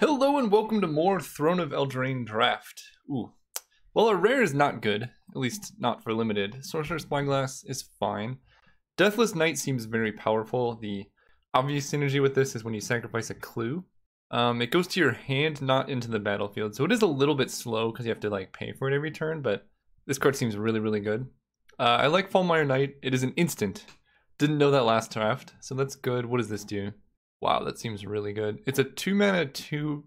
Hello and welcome to more Throne of Eldraine draft. Ooh. Well, our rare is not good, at least not for limited. Sorcerer's Spyglass is fine. Deathless Knight seems very powerful. The obvious synergy with this is when you sacrifice a clue. It goes to your hand, not into the battlefield. So it is a little bit slow because you have to like pay for it every turn, but this card seems really, really good. I like Fallmire Knight. It is an instant. Didn't know that last draft, so that's good. What does this do? Wow, that seems really good. It's a 2 mana 2x.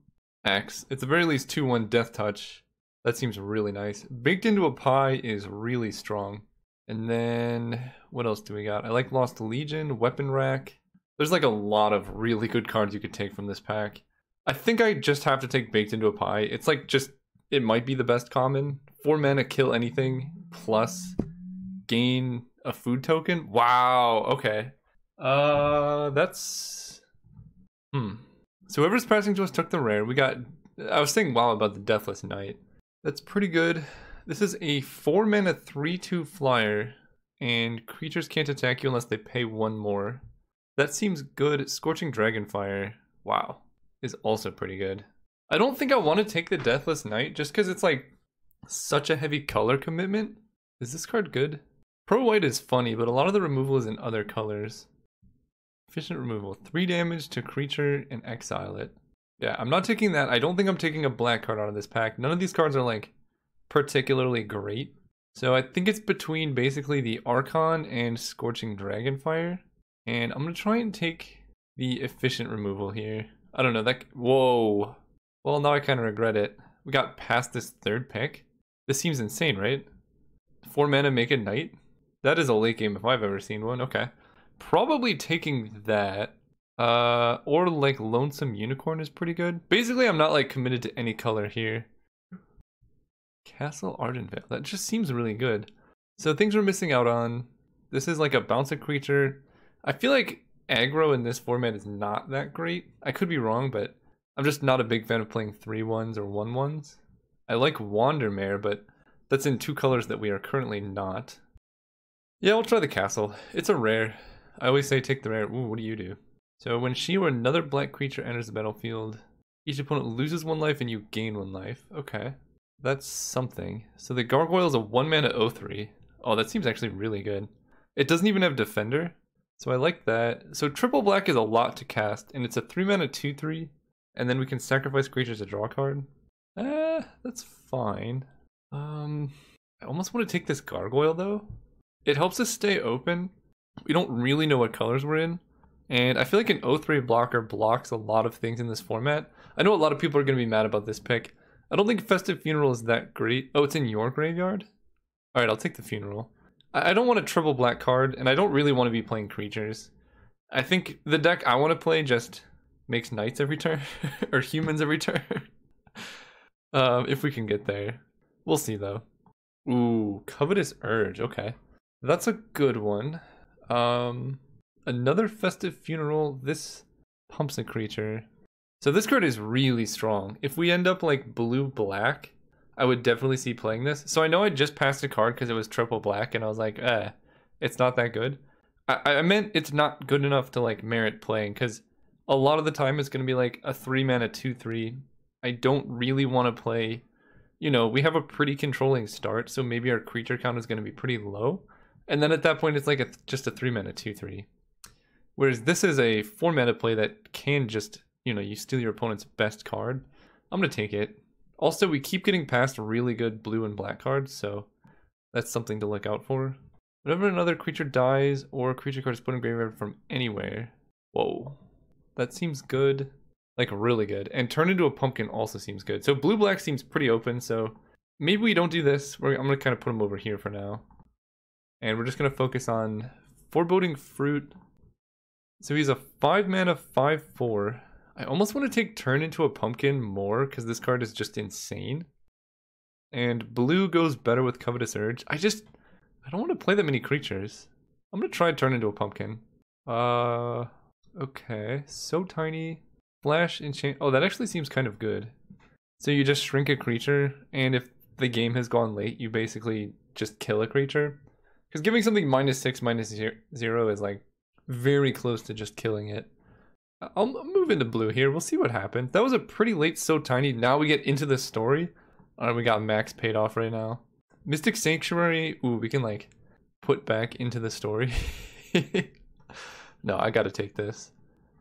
It's at the very least 2/1 Death Touch. That seems really nice. Baked into a Pie is really strong. And then what else do we got? I like Lost Legion, Weapon Rack. There's like a lot of really good cards you could take from this pack. I think I just have to take Baked into a Pie. It's like just, it might be the best common. 4 mana, kill anything, plus gain a food token. Wow, okay. That's... So whoever's passing to us took the rare. We got... I was thinking wow about the Deathless Knight. That's pretty good. This is a 4 mana 3/2 flyer, and creatures can't attack you unless they pay 1 more. That seems good. Scorching Dragonfire, wow, is also pretty good. I don't think I want to take the Deathless Knight just because it's like such a heavy color commitment. Is this card good? Pro White is funny, but a lot of the removal is in other colors. Efficient removal, 3 damage to creature and exile it. Yeah, I'm not taking that. I don't think I'm taking a black card out of this pack. None of these cards are like particularly great. So I think it's between basically the Archon and Scorching Dragonfire. And I'm gonna try and take the efficient removal here. I don't know, that, whoa. Well, now I kind of regret it. We got past this 3rd pick. This seems insane, right? 4 mana, make a knight? That is a late game if I've ever seen one, okay. Probably taking that, or like Lonesome Unicorn is pretty good. Basically, I'm not like committed to any color here. Castle Ardenvale, that just seems really good. So things we're missing out on. This is like a bounce a creature. I feel like aggro in this format is not that great. I could be wrong, but I'm just not a big fan of playing 3/1s or 1/1s. I like Wandermare, but that's in 2 colors that we are currently not. Yeah, we'll try the castle. It's a rare. I always say take the rare. Ooh, what do you do? So when she or another black creature enters the battlefield, each opponent loses 1 life and you gain 1 life. Okay, that's something. So the Gargoyle is a 1 mana 0/3. Oh, that seems actually really good. It doesn't even have Defender, so I like that. So triple black is a lot to cast, and it's a 3 mana 2/3, and then we can sacrifice creatures to draw a card. That's fine. I almost want to take this Gargoyle though. It helps us stay open. We don't really know what colors we're in, and I feel like an 0/3 blocker blocks a lot of things in this format. I know a lot of people are going to be mad about this pick. I don't think Festive Funeral is that great. Oh, it's in your graveyard? Alright, I'll take the Funeral. I don't want a triple black card, and I don't really want to be playing creatures. I think the deck I want to play just makes knights every turn, or humans every turn. If we can get there. We'll see though. Ooh, Covetous Urge, okay. That's a good one. Another Festive Funeral. This pumps a creature. So this card is really strong. If we end up like blue-black, I would definitely see playing this. So I know I just passed a card because it was triple black, and I was like, it's not that good. I meant it's not good enough to like merit playing, because a lot of the time it's going to be like a 3 mana 2/3. I don't really want to play, you know, we have a pretty controlling start, so maybe our creature count is going to be pretty low. And then at that point, it's like just a 3 mana 2/3. Whereas this is a 4 mana play that can just, you know, you steal your opponent's best card. I'm going to take it. Also, we keep getting past really good blue and black cards, so that's something to look out for. Whenever another creature dies or a creature card is put in graveyard from anywhere. Whoa. That seems good. Like really good. And turn into a pumpkin also seems good. So blue-black seems pretty open, so maybe we don't do this. I'm going to kind of put them over here for now. And we're just going to focus on Foreboding Fruit. So he's a 5 mana 5/4. I almost want to take Turn into a Pumpkin more because this card is just insane. And blue goes better with Covetous Urge. I don't want to play that many creatures. I'm going to try Turn into a Pumpkin. Okay. So tiny. Flash enchant. Oh, that actually seems kind of good. So you just shrink a creature, and if the game has gone late, you basically just kill a creature. Because giving something -6, -0 is like very close to just killing it. I'll move into blue here. We'll see what happens. That was a pretty late So Tiny. Now we get into the story. Alright, we got max paid off right now. Mystic Sanctuary. Ooh, we can like put back into the story. No, I gotta take this.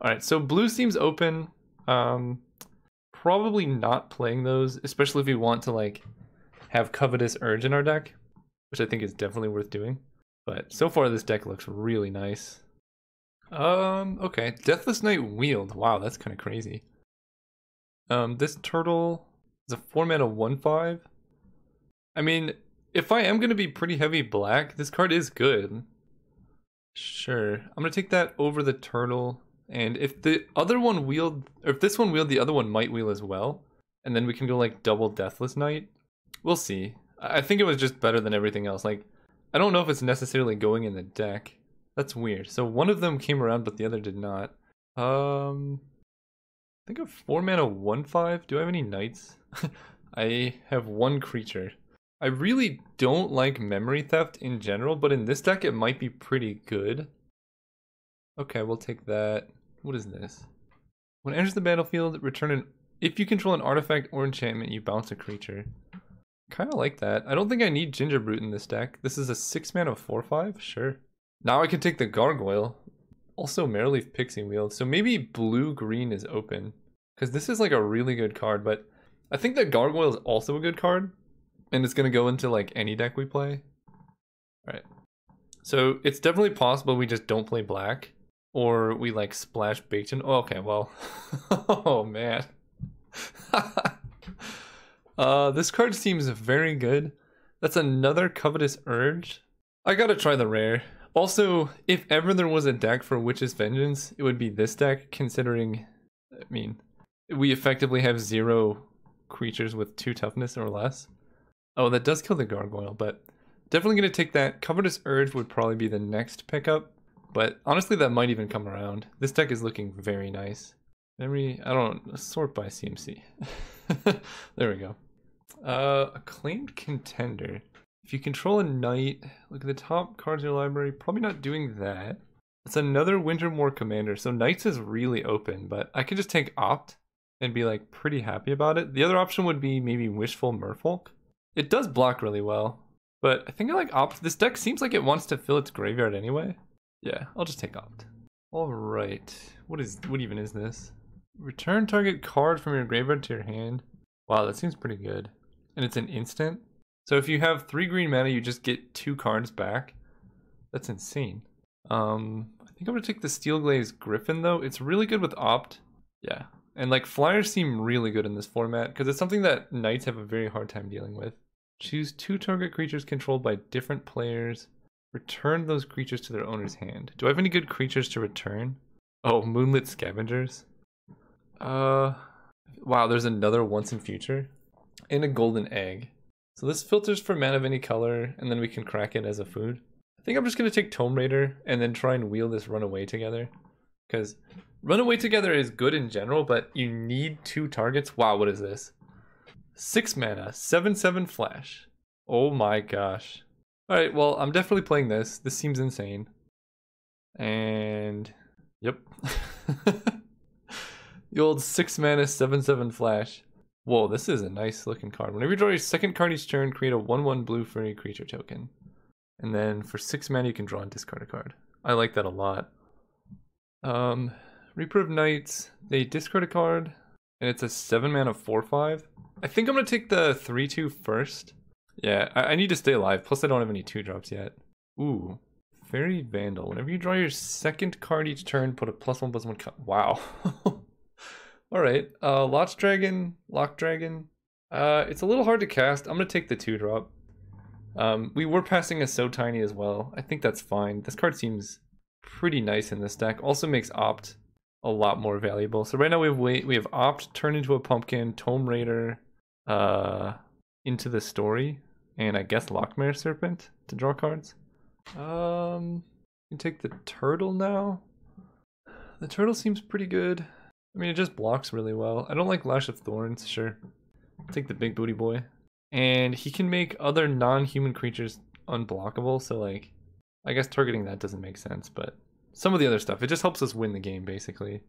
Alright, so blue seems open. Probably not playing those, especially if we want to like have Covetous Urge in our deck, which I think is definitely worth doing. But so far this deck looks really nice. Okay. Deathless Knight Wield. Wow, that's kind of crazy. This turtle is a 4-mana 1/5. I mean, if I am going to be pretty heavy black, this card is good. Sure. I'm going to take that over the turtle. And if the other one wheeled, or if this one wheeled, the other one might wheel as well. And then we can go like double Deathless Knight. We'll see. I think it was just better than everything else. Like, I don't know if it's necessarily going in the deck. That's weird. So one of them came around, but the other did not. I think a 4-mana 1/5. Do I have any knights? I have one creature. I really don't like Memory Theft in general, but in this deck it might be pretty good. Okay, we'll take that. What is this? When it enters the battlefield, return an... If you control an artifact or enchantment, you bounce a creature. Kind of like that. I don't think I need Gingerbrute in this deck. This is a 6-mana 4/5? Sure. Now I can take the Gargoyle. Also Merrileaf Pixie Wheel. So maybe blue-green is open. Because this is like a really good card, but I think that Gargoyle is also a good card. And it's going to go into like any deck we play. Alright. So it's definitely possible we just don't play black. Or we like splash Bacon. Oh, okay, well. Oh man. This card seems very good. That's another Covetous Urge. I gotta try the rare. Also, if ever there was a deck for Witch's Vengeance, it would be this deck, considering, I mean, we effectively have 0 creatures with 2 toughness or less. Oh, that does kill the Gargoyle, but definitely gonna take that. Covetous Urge would probably be the next pickup, but honestly that might even come around. This deck is looking very nice. I don't, sort by CMC. There we go. Acclaimed Contender. If you control a knight, look at the top cards in your library. Probably not doing that. It's another Wintermoor Commander, so knights is really open, but I could just take Opt and be like pretty happy about it. The other option would be maybe Wishful Merfolk. It does block really well, but I think I like Opt. This deck seems like it wants to fill its graveyard anyway. Yeah, I'll just take Opt. Alright, what even is this? Return target card from your graveyard to your hand. Wow, that seems pretty good. And it's an instant. So if you have 3 green mana, you just get 2 cards back. That's insane. I think I'm gonna take the Steelglaze Griffin though. It's really good with Opt. Yeah. And like flyers seem really good in this format because it's something that knights have a very hard time dealing with. Choose 2 target creatures controlled by different players. Return those creatures to their owner's hand. Do I have any good creatures to return? Oh, Moonlit Scavengers. Wow, there's another Once in Future. And a Golden Egg. So this filters for mana of any color, and then we can crack it as a food. I think I'm just going to take Tome Raider, and then try and wheel this Runaway Together. Because Runaway Together is good in general, but you need 2 targets. Wow, what is this? 6 mana, 7/7 flash. Oh my gosh. Alright, well, I'm definitely playing this. This seems insane. And... yep. The old 6 mana, 7/7 flash. Whoa, this is a nice looking card. Whenever you draw your second card each turn, create a 1/1 blue fairy creature token. And then for 6 mana, you can draw and discard a card. I like that a lot. Reaper of Knights, they discard a card, and it's a 7 mana 4/5. I think I'm gonna take the 3/2 first. Yeah, I need to stay alive, plus I don't have any 2-drops yet. Ooh, Fairy Vandal. Whenever you draw your second card each turn, put a +1/+1 card. Wow. Alright, Loch Dragon, Lock Dragon. It's a little hard to cast. I'm gonna take the 2-drop. We were passing a So Tiny as well. I think that's fine. This card seems pretty nice in this deck. Also makes Opt a lot more valuable. So right now we have Opt, Turn into a Pumpkin, Tome Raider, Into the Story, and I guess Lockmare Serpent to draw cards. You can take the Turtle now. The Turtle seems pretty good. I mean, it just blocks really well. I don't like Lash of Thorns, sure. Take the big booty boy. And he can make other non-human creatures unblockable, so like, I guess targeting that doesn't make sense, but some of the other stuff, it just helps us win the game, basically.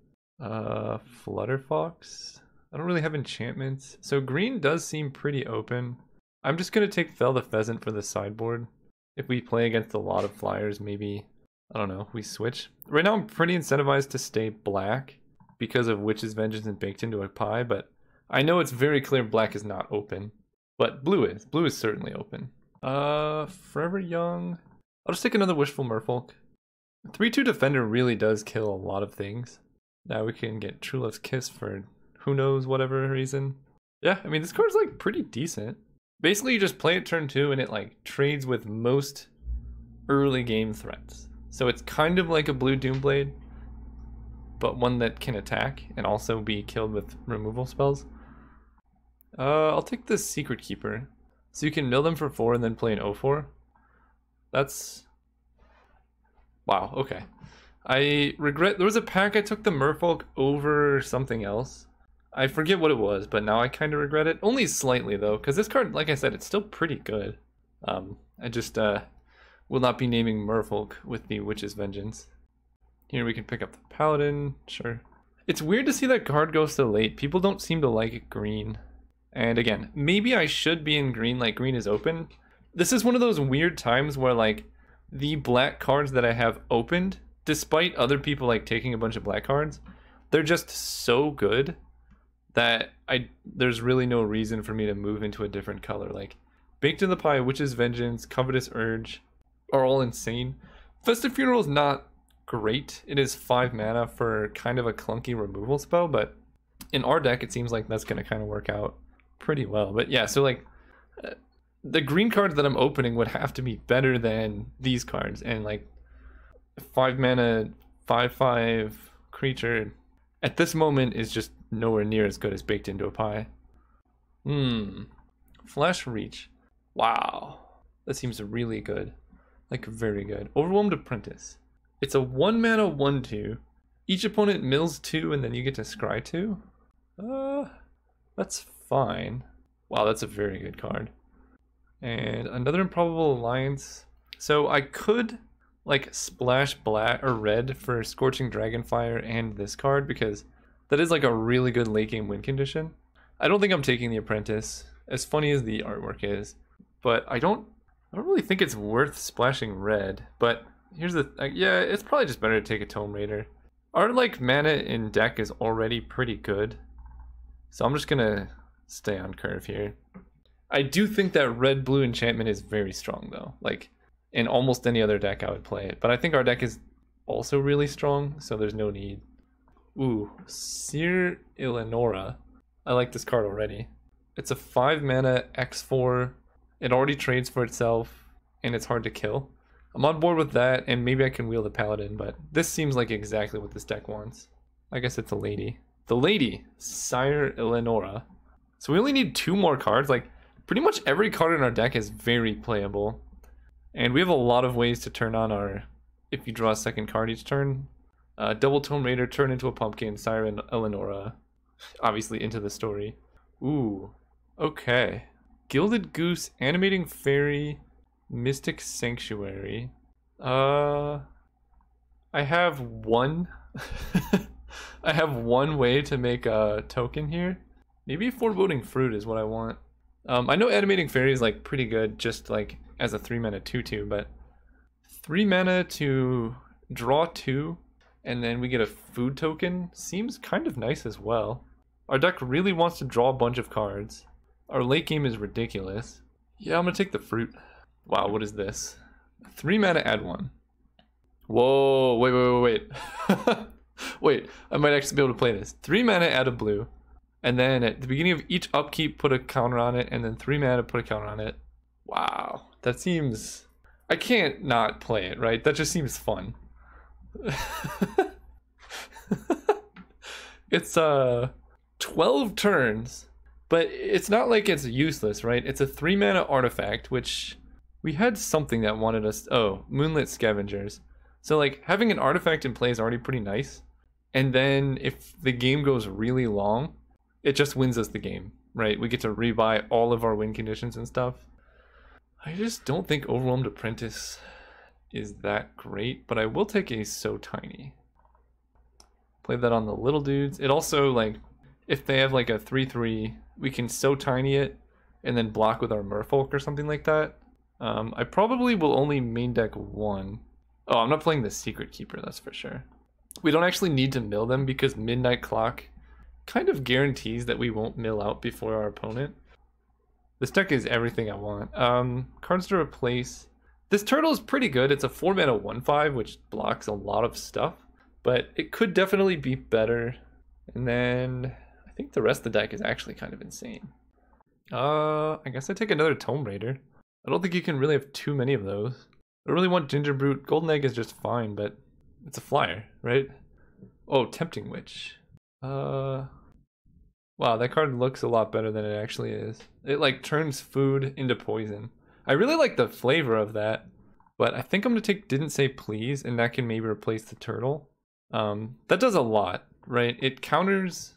Flutterfox. I don't really have enchantments. So green does seem pretty open. I'm just gonna take Fell the Pheasant for the sideboard. If we play against a lot of flyers, maybe, I don't know, we switch. Right now I'm pretty incentivized to stay black because of Witch's Vengeance and Baked Into a Pie, but I know it's very clear black is not open. But blue is. Blue is certainly open. Forever Young. I'll just take another Wishful Merfolk. 3/2 Defender really does kill a lot of things. Now we can get True Love's Kiss for who knows whatever reason. Yeah, I mean this card's like pretty decent. Basically you just play it turn 2 and it like trades with most early game threats. So it's kind of like a blue Doomblade, but one that can attack and also be killed with removal spells. I'll take the Secret Keeper. So you can mill them for 4 and then play an 0/4. That's... wow, okay. I regret... there was a pack I took the Merfolk over something else. I forget what it was, but now I kind of regret it. Only slightly, though, because this card, like I said, it's still pretty good. I just will not be naming Merfolk with the Witch's Vengeance. Here we can pick up the Paladin, sure. It's weird to see that card go so late. People don't seem to like it green. And again, maybe I should be in green, like green is open. This is one of those weird times where like the black cards that I have opened, despite other people like taking a bunch of black cards, they're just so good that there's really no reason for me to move into a different color. Like Baked in the Pie, Witch's Vengeance, Covetous Urge are all insane. Festive Funeral is not great. It is 5 mana for kind of a clunky removal spell, but in our deck it seems like that's going to kind of work out pretty well. But yeah, so like the green cards that I'm opening would have to be better than these cards, and like 5 mana 5/5 creature at this moment is just nowhere near as good as Baked Into a Pie. Flash Reach. Wow, that seems really good, like very good. Overwhelmed Apprentice. It's a 1 mana 1/2. Each opponent mills 2 and then you get to scry 2. That's fine. Wow, that's a very good card. And another Improbable Alliance. So I could like splash black or red for Scorching Dragonfire and this card because that is like a really good late game win condition. I don't think I'm taking the Apprentice, as funny as the artwork is, but I don't really think it's worth splashing red. But here's the yeah, it's probably just better to take a Tome Raider. Our like mana in deck is already pretty good, so I'm just gonna stay on curve here. I do think that red-blue enchantment is very strong though. Like in almost any other deck I would play it, but I think our deck is also really strong, so there's no need. Ooh, Seer Eleonora. I like this card already. It's a 5 mana X4. It already trades for itself, and it's hard to kill. I'm on board with that, and maybe I can wheel the Paladin, but this seems like exactly what this deck wants. I guess it's a lady. The lady, Sire Eleonora. So we only need 2 more cards. Like, pretty much every card in our deck is very playable. And we have a lot of ways to turn on our, if you draw a second card each turn. Double Tome Raider, turn into a pumpkin, Sire Eleonora. Obviously into the story. Ooh, okay. Gilded Goose, Animating Fairy, Mystic Sanctuary. I have one. I have one way to make a token here. Maybe Foreboding Fruit is what I want. I know Animating Fairy is like pretty good just like as a 3 mana 2/2, but 3 mana to draw 2 and then we get a food token seems kind of nice as well. Our deck really wants to draw a bunch of cards. Our late game is ridiculous. Yeah, I'm gonna take the fruit. Wow, what is this? 3 mana, add 1. Whoa, wait. Wait, I might actually be able to play this. 3 mana, add a blue. And then at the beginning of each upkeep, put a counter on it. And then 3 mana, put a counter on it. Wow, that seems... I can't not play it, right? That just seems fun. It's 12 turns. But it's not like it's useless, right? It's a 3 mana artifact, which... we had something that wanted us... oh, Moonlit Scavengers. So like having an artifact in play is already pretty nice. And then if the game goes really long, it just wins us the game, right? We get to rebuy all of our win conditions and stuff. I just don't think Overwhelmed Apprentice is that great, but I will take a So Tiny. Play that on the little dudes. It also, like, if they have like a 3/3, we can so tiny it and then block with our Merfolk or something like that. I probably will only main deck one. Oh, I'm not playing the Secret Keeper, that's for sure. We don't actually need to mill them because Midnight Clock kind of guarantees that we won't mill out before our opponent. This deck is everything I want. Cards to replace. This turtle is pretty good. It's a 4-mana 1/5, which blocks a lot of stuff, but it could definitely be better. And then I think the rest of the deck is actually kind of insane. I guess I take another Tome Raider. I don't think you can really have too many of those. I really want Ginger Brute. Golden Egg is just fine, but it's a flyer, right? Oh, Tempting Witch. Wow, that card looks a lot better than it actually is. It like turns food into poison. I really like the flavor of that, but I think I'm gonna take Didn't Say Please, and that can maybe replace the turtle. That does a lot, right? It counters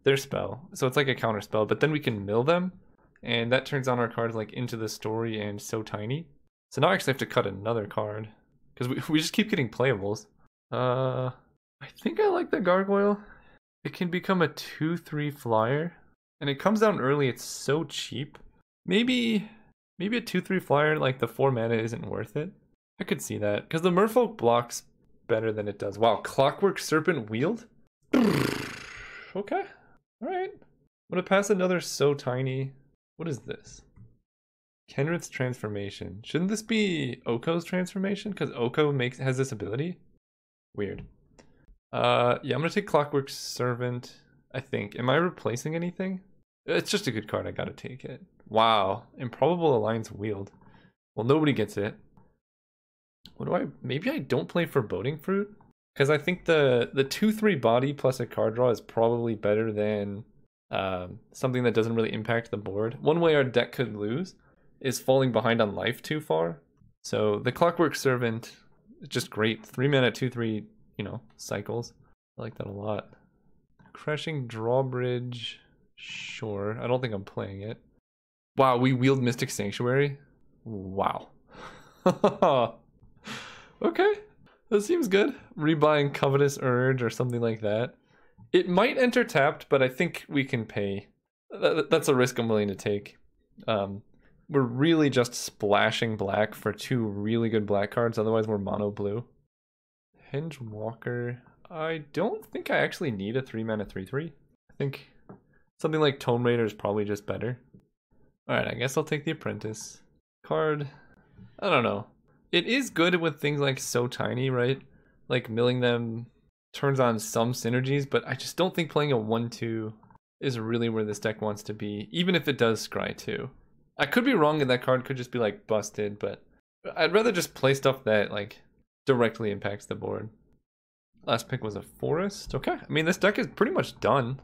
their spell, so it's like a counter spell, but then we can mill them, and that turns on our cards like Into the Story and So Tiny. So now I actually have to cut another card, because we just keep getting playables. I think I like the Gargoyle. It can become a 2/3 flyer, and it comes down early. It's so cheap. Maybe a 2/3 flyer, like the 4 mana isn't worth it. I could see that, because the Merfolk blocks better than it does. Wow, Clockwork Serpent Wield? Okay, alright. I'm gonna pass another So Tiny. What is this? Kenrith's Transformation. Shouldn't this be Oko's Transformation? Because Oko has this ability? Weird. Yeah, I'm gonna take Clockwork Servant, I think. Am I replacing anything? It's just a good card, I gotta take it. Wow, Improbable Alliance Wield. Well, nobody gets it. What do maybe I don't play Foreboding Fruit? Because I think the 2/3 body plus a card draw is probably better than something that doesn't really impact the board. One way our deck could lose is falling behind on life too far. So the Clockwork Servant is just great. 3 mana, 2/3, you know, cycles. I like that a lot. Crashing Drawbridge. Sure. I don't think I'm playing it. Wow, we wield Mystic Sanctuary? Wow. Okay. That seems good. Rebuying Covetous Urge or something like that. It might enter tapped, but I think we can pay. That's a risk I'm willing to take. We're really just splashing black for 2 really good black cards, otherwise we're mono blue. Henge Walker. I don't think I actually need a 3 mana 3/3. I think something like Tome Raider is probably just better. Alright, I guess I'll take the Apprentice. Card. I don't know. It is good with things like So Tiny, right? Like milling them turns on some synergies, but I just don't think playing a 1/2 is really where this deck wants to be, even if it does scry 2. I could be wrong and that card could just be like busted, but I'd rather just play stuff that like directly impacts the board. Last pick was a Forest. Okay, I mean this deck is pretty much done.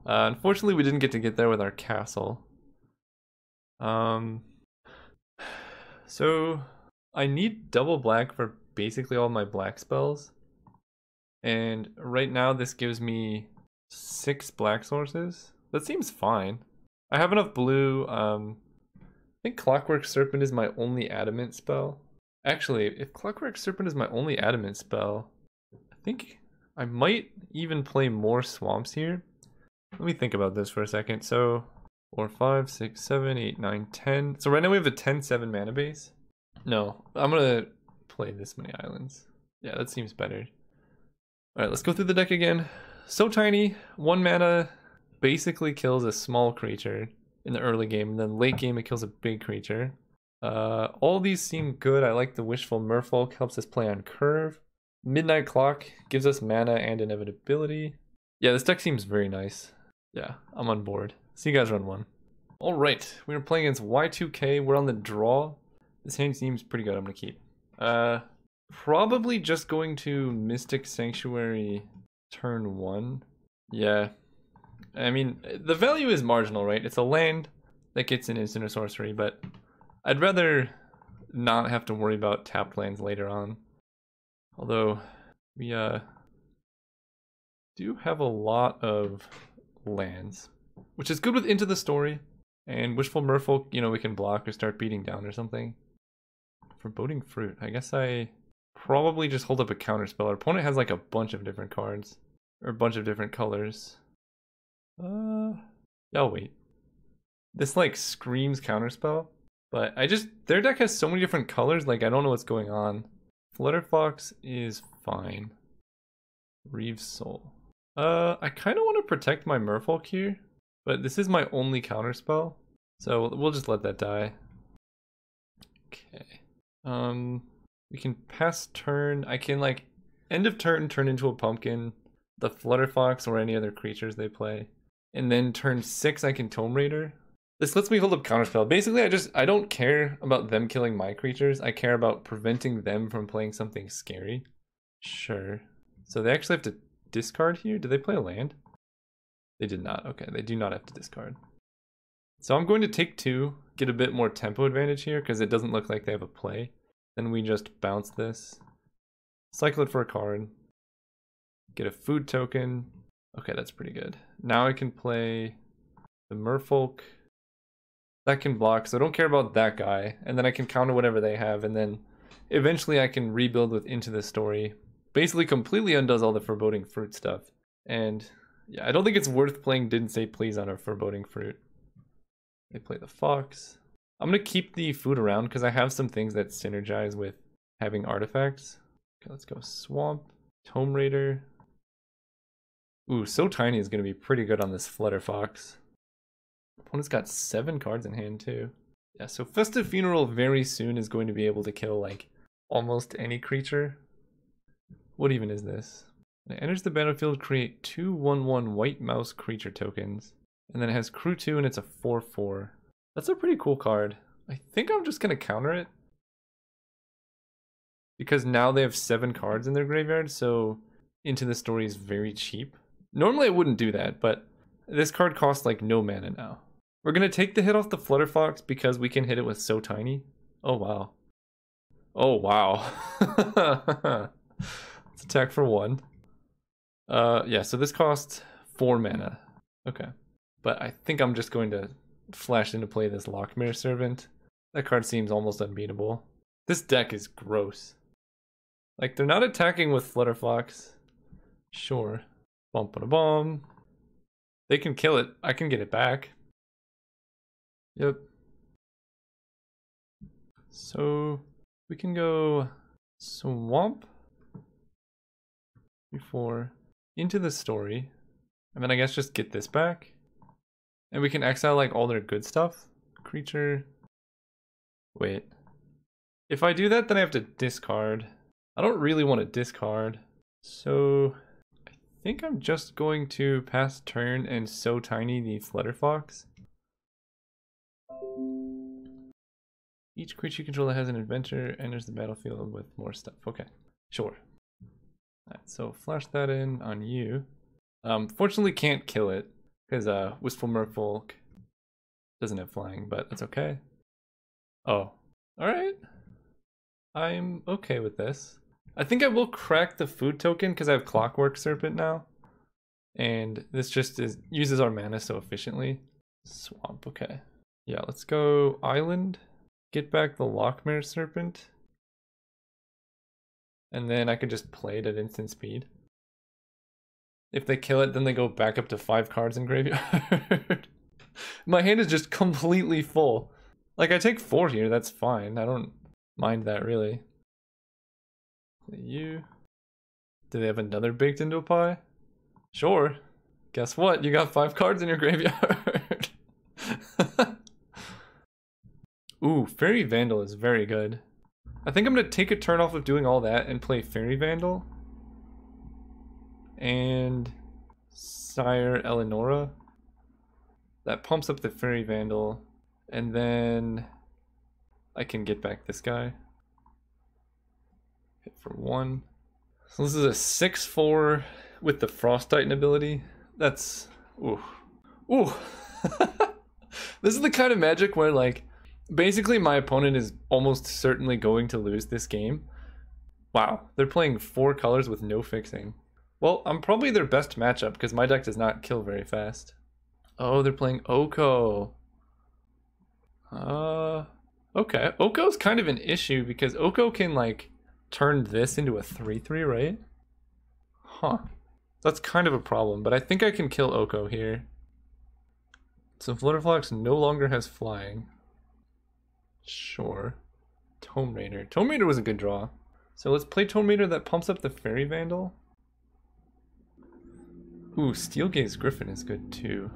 Unfortunately we didn't get there with our castle. So I need double black for basically all my black spells. And right now this gives me 6 black sources. That seems fine. I have enough blue. I think Clockwork Serpent is my only adamant spell. Actually, if Clockwork Serpent is my only adamant spell, I think I might even play more swamps here. Let me think about this for a second. So 4, 5, 6, 7, 8, 9, 10. So right now we have a 10/7 mana base. No, I'm gonna play this many islands. Yeah, that seems better. Alright, let's go through the deck again. So Tiny, 1 mana, basically kills a small creature in the early game, and then late game it kills a big creature. All these seem good. I like the Wishful Merfolk, helps us play on curve. Midnight Clock gives us mana and inevitability. Yeah, this deck seems very nice. Yeah, I'm on board. See you guys run one. Alright, we are playing against Y2K. We're on the draw. This hand seems pretty good. I'm gonna keep. Probably just going to Mystic Sanctuary turn 1. Yeah. I mean, the value is marginal, right? It's a land that gets an instant or sorcery, but I'd rather not have to worry about tapped lands later on. Although, we do have a lot of lands, which is good with Into the Story. And Wishful Merfolk, you know, we can block or start beating down or something. Foreboding Fruit. I guess I probably just hold up a counterspell. Our opponent has like a bunch of different cards. Or a bunch of different colors. Oh wait. This like screams counterspell, but their deck has so many different colors, like I don't know what's going on. Flutterfox is fine. Reeve's Soul. I kind of want to protect my Merfolk here, but this is my only counterspell, so we'll just let that die. Okay. We can pass turn. I can like end of turn turn into a pumpkin, the Flutterfox or any other creatures they play, and then turn 6 I can Tome Raider. This lets me hold up counterspell. Basically, I don't care about them killing my creatures. I care about preventing them from playing something scary. Sure. So they actually have to discard here? Did they play a land? They did not. Okay, they do not have to discard. So I'm going to take 2, get a bit more tempo advantage here because it doesn't look like they have a play. Then we just bounce this, cycle it for a card, get a food token. Okay, that's pretty good. Now I can play the Merfolk. That can block, so I don't care about that guy. And then I can counter whatever they have, and then eventually I can rebuild with Into the Story. Basically completely undoes all the Foreboding Fruit stuff. And yeah, I don't think it's worth playing Didn't Say Please on a Foreboding Fruit. They play the Fox. I'm gonna keep the food around because I have some things that synergize with having artifacts. Okay, let's go Swamp, Tome Raider. Ooh, So Tiny is gonna be pretty good on this Flutterfox. Opponent's got 7 cards in hand too. Yeah, so Festive Funeral very soon is going to be able to kill like almost any creature. What even is this? When it enters the battlefield, create 2 1/1 white mouse creature tokens. And then it has Crew 2 and it's a 4/4. That's a pretty cool card. I think I'm just gonna counter it. Because now they have 7 cards in their graveyard, so Into the Story is very cheap. Normally I wouldn't do that, but this card costs like no mana now. We're gonna take the hit off the Flutterfox because we can hit it with So Tiny. Oh wow. Oh wow. Let's attack for 1. Yeah, so this costs 4 mana. Okay. But I think I'm just going to flash into play this Lockmere Servant. That card seems almost unbeatable. This deck is gross. Like, they're not attacking with Flutterfox. Sure. Bum-ba-da-bum. They can kill it. I can get it back. Yep. So we can go Swamp before Into the Story. And then I guess just get this back. And we can exile like all their good stuff. Creature. Wait. If I do that, then I have to discard. I don't really want to discard. So I think I'm just going to pass turn and So Tiny the Flutterfox. Each creature you control that has an adventure enters the battlefield with more stuff. Okay, sure. Alright, so flash that in on you. Fortunately can't kill it, because Wistful Merfolk doesn't have flying, but that's okay. Oh, alright. I'm okay with this. I think I will crack the food token because I have Clockwork Serpent now. And this just uses our mana so efficiently. Swamp, okay. Yeah, let's go Island. Get back the Lockmere Serpent. And then I could just play it at instant speed. If they kill it, then they go back up to 5 cards in graveyard. My hand is just completely full. Like, I take 4 here, that's fine. I don't mind that, really. You. Do they have another baked into a pie? Sure. Guess what? You got 5 cards in your graveyard. Ooh, Fairy Vandal is very good. I think I'm gonna take a turn off of doing all that and play Fairy Vandal. And Sire Eleonora. That pumps up the Fairy Vandal. And then I can get back this guy. Hit for 1. So this is a 6/4 with the Frost Titan ability. That's... ooh. Ooh! This is the kind of magic where, like, basically my opponent is almost certainly going to lose this game. Wow, they're playing 4 colors with no fixing. Well, I'm probably their best matchup because my deck does not kill very fast. Oh, they're playing Oko. Okay. Oko's kind of an issue because Oko can, like, turn this into a 3/3, right? Huh. That's kind of a problem, but I think I can kill Oko here. So Flutterflox no longer has flying. Sure. Tome Raider. Tome Raider was a good draw. So let's play Tome Raider that pumps up the Fairy Vandal. Ooh, Steelgaze Griffin is good too.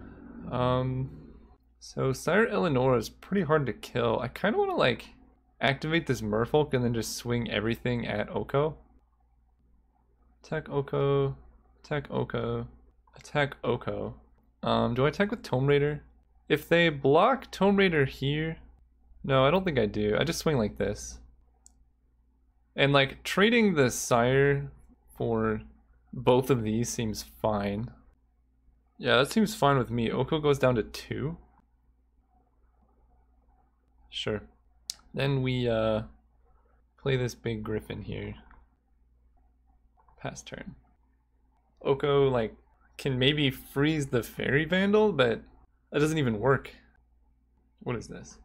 So Sire Eleanor is pretty hard to kill. I kind of want to like activate this Merfolk and then just swing everything at Oko. Attack Oko. Attack Oko. Attack Oko. Do I attack with Tome Raider? If they block Tome Raider here... No, I don't think I do. I just swing like this. And like trading the Sire for both of these seems fine. Yeah, that seems fine with me. Oko goes down to 2. Sure. Then we play this big Griffin here. Pass turn. Oko like can maybe freeze the Fairy Vandal, but that doesn't even work. What is this?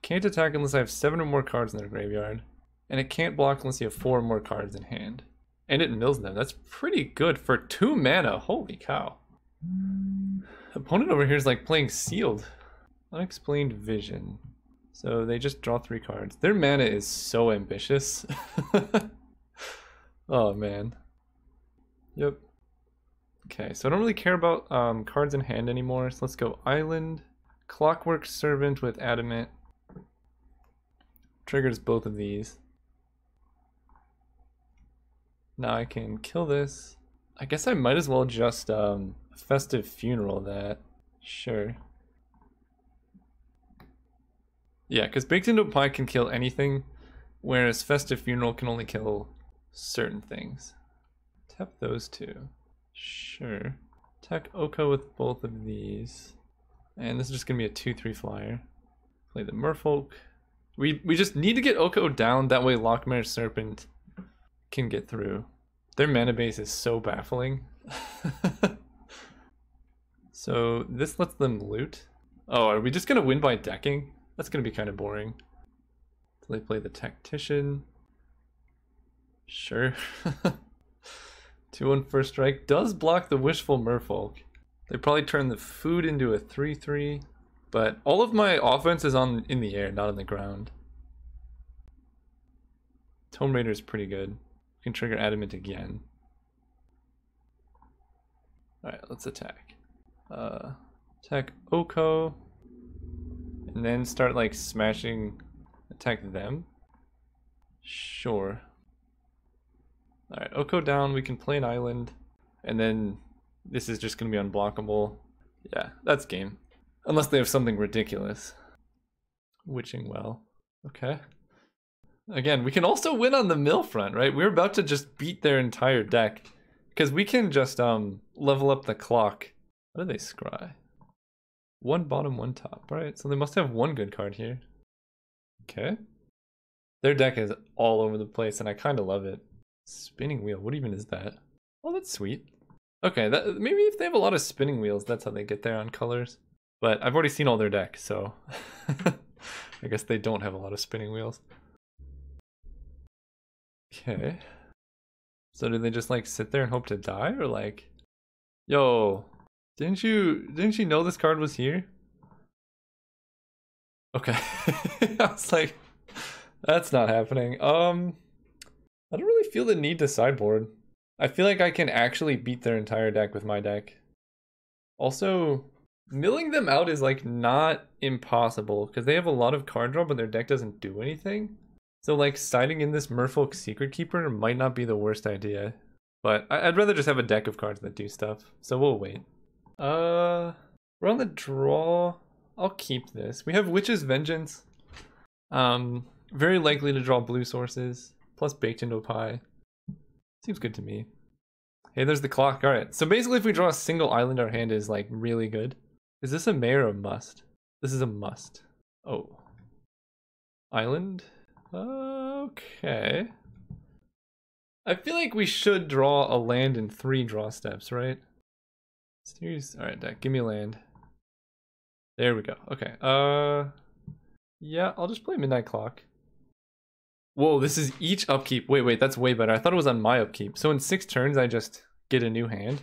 Can't attack unless I have 7 or more cards in their graveyard. And it can't block unless you have 4 or more cards in hand. And it mills them. That's pretty good for 2 mana. Holy cow. Opponent over here is like playing Sealed. Unexplained Vision. So they just draw 3 cards. Their mana is so ambitious. Oh man. Yep. Okay, so I don't really care about cards in hand anymore. So let's go Island. Clockwork Servant with Adamant. Triggers both of these. Now I can kill this. I guess I might as well just Festive Funeral that. Sure. Yeah, because Baked into a Pie can kill anything, whereas Festive Funeral can only kill certain things. Tap those 2. Sure. Attack Oko with both of these. And this is just going to be a 2/3 flyer. Play the Merfolk. We just need to get Oko down, that way Lockmare Serpent can get through. Their mana base is so baffling. So this lets them loot. Oh, are we just going to win by decking? That's going to be kind of boring. So they play the Tactician. Sure. 2/1 first strike does block the Wishful Merfolk. They probably turn the food into a 3/3. But all of my offense is in the air, not on the ground. Tome Raider is pretty good. We can trigger Adamant again. Alright, let's attack. Attack Oko. And then start like smashing, attack them. Sure. Alright, Oko down, we can play an island. And then this is just going to be unblockable. Yeah, that's game. Unless they have something ridiculous. Witching Well. Okay. Again, we can also win on the mill front, right? We're about to just beat their entire deck. Because we can just level up the clock. What do they scry? 1 bottom, 1 top. Alright, so they must have 1 good card here. Okay. Their deck is all over the place and I kind of love it. Spinning Wheel, what even is that? Oh, that's sweet. Okay, maybe if they have a lot of spinning wheels, that's how they get there on colors. But I've already seen all their decks, so I guess they don't have a lot of spinning wheels. Okay. So do they just like sit there and hope to die, or like, yo, didn't you know this card was here? Okay. I was like, that's not happening. I don't really feel the need to sideboard. I feel like I can actually beat their entire deck with my deck. Also, milling them out is like not impossible because they have a lot of card draw, but their deck doesn't do anything. So like siding in this Merfolk Secret Keeper might not be the worst idea. But I'd rather just have a deck of cards that do stuff. So we'll wait. We're on the draw. I'll keep this. We have Witch's Vengeance. Very likely to draw blue sources. Plus Baked into a Pie. Seems good to me. Hey, there's the clock. Alright, so basically if we draw a single island, our hand is like really good. Is this a may or a must? This is a must. Oh. Island? Okay. I feel like we should draw a land in 3 draw steps, right? Alright, deck, give me a land. There we go. Okay. Yeah, I'll just play Midnight Clock. Whoa, this is each upkeep. Wait, that's way better. I thought it was on my upkeep. So in 6 turns, I just get a new hand.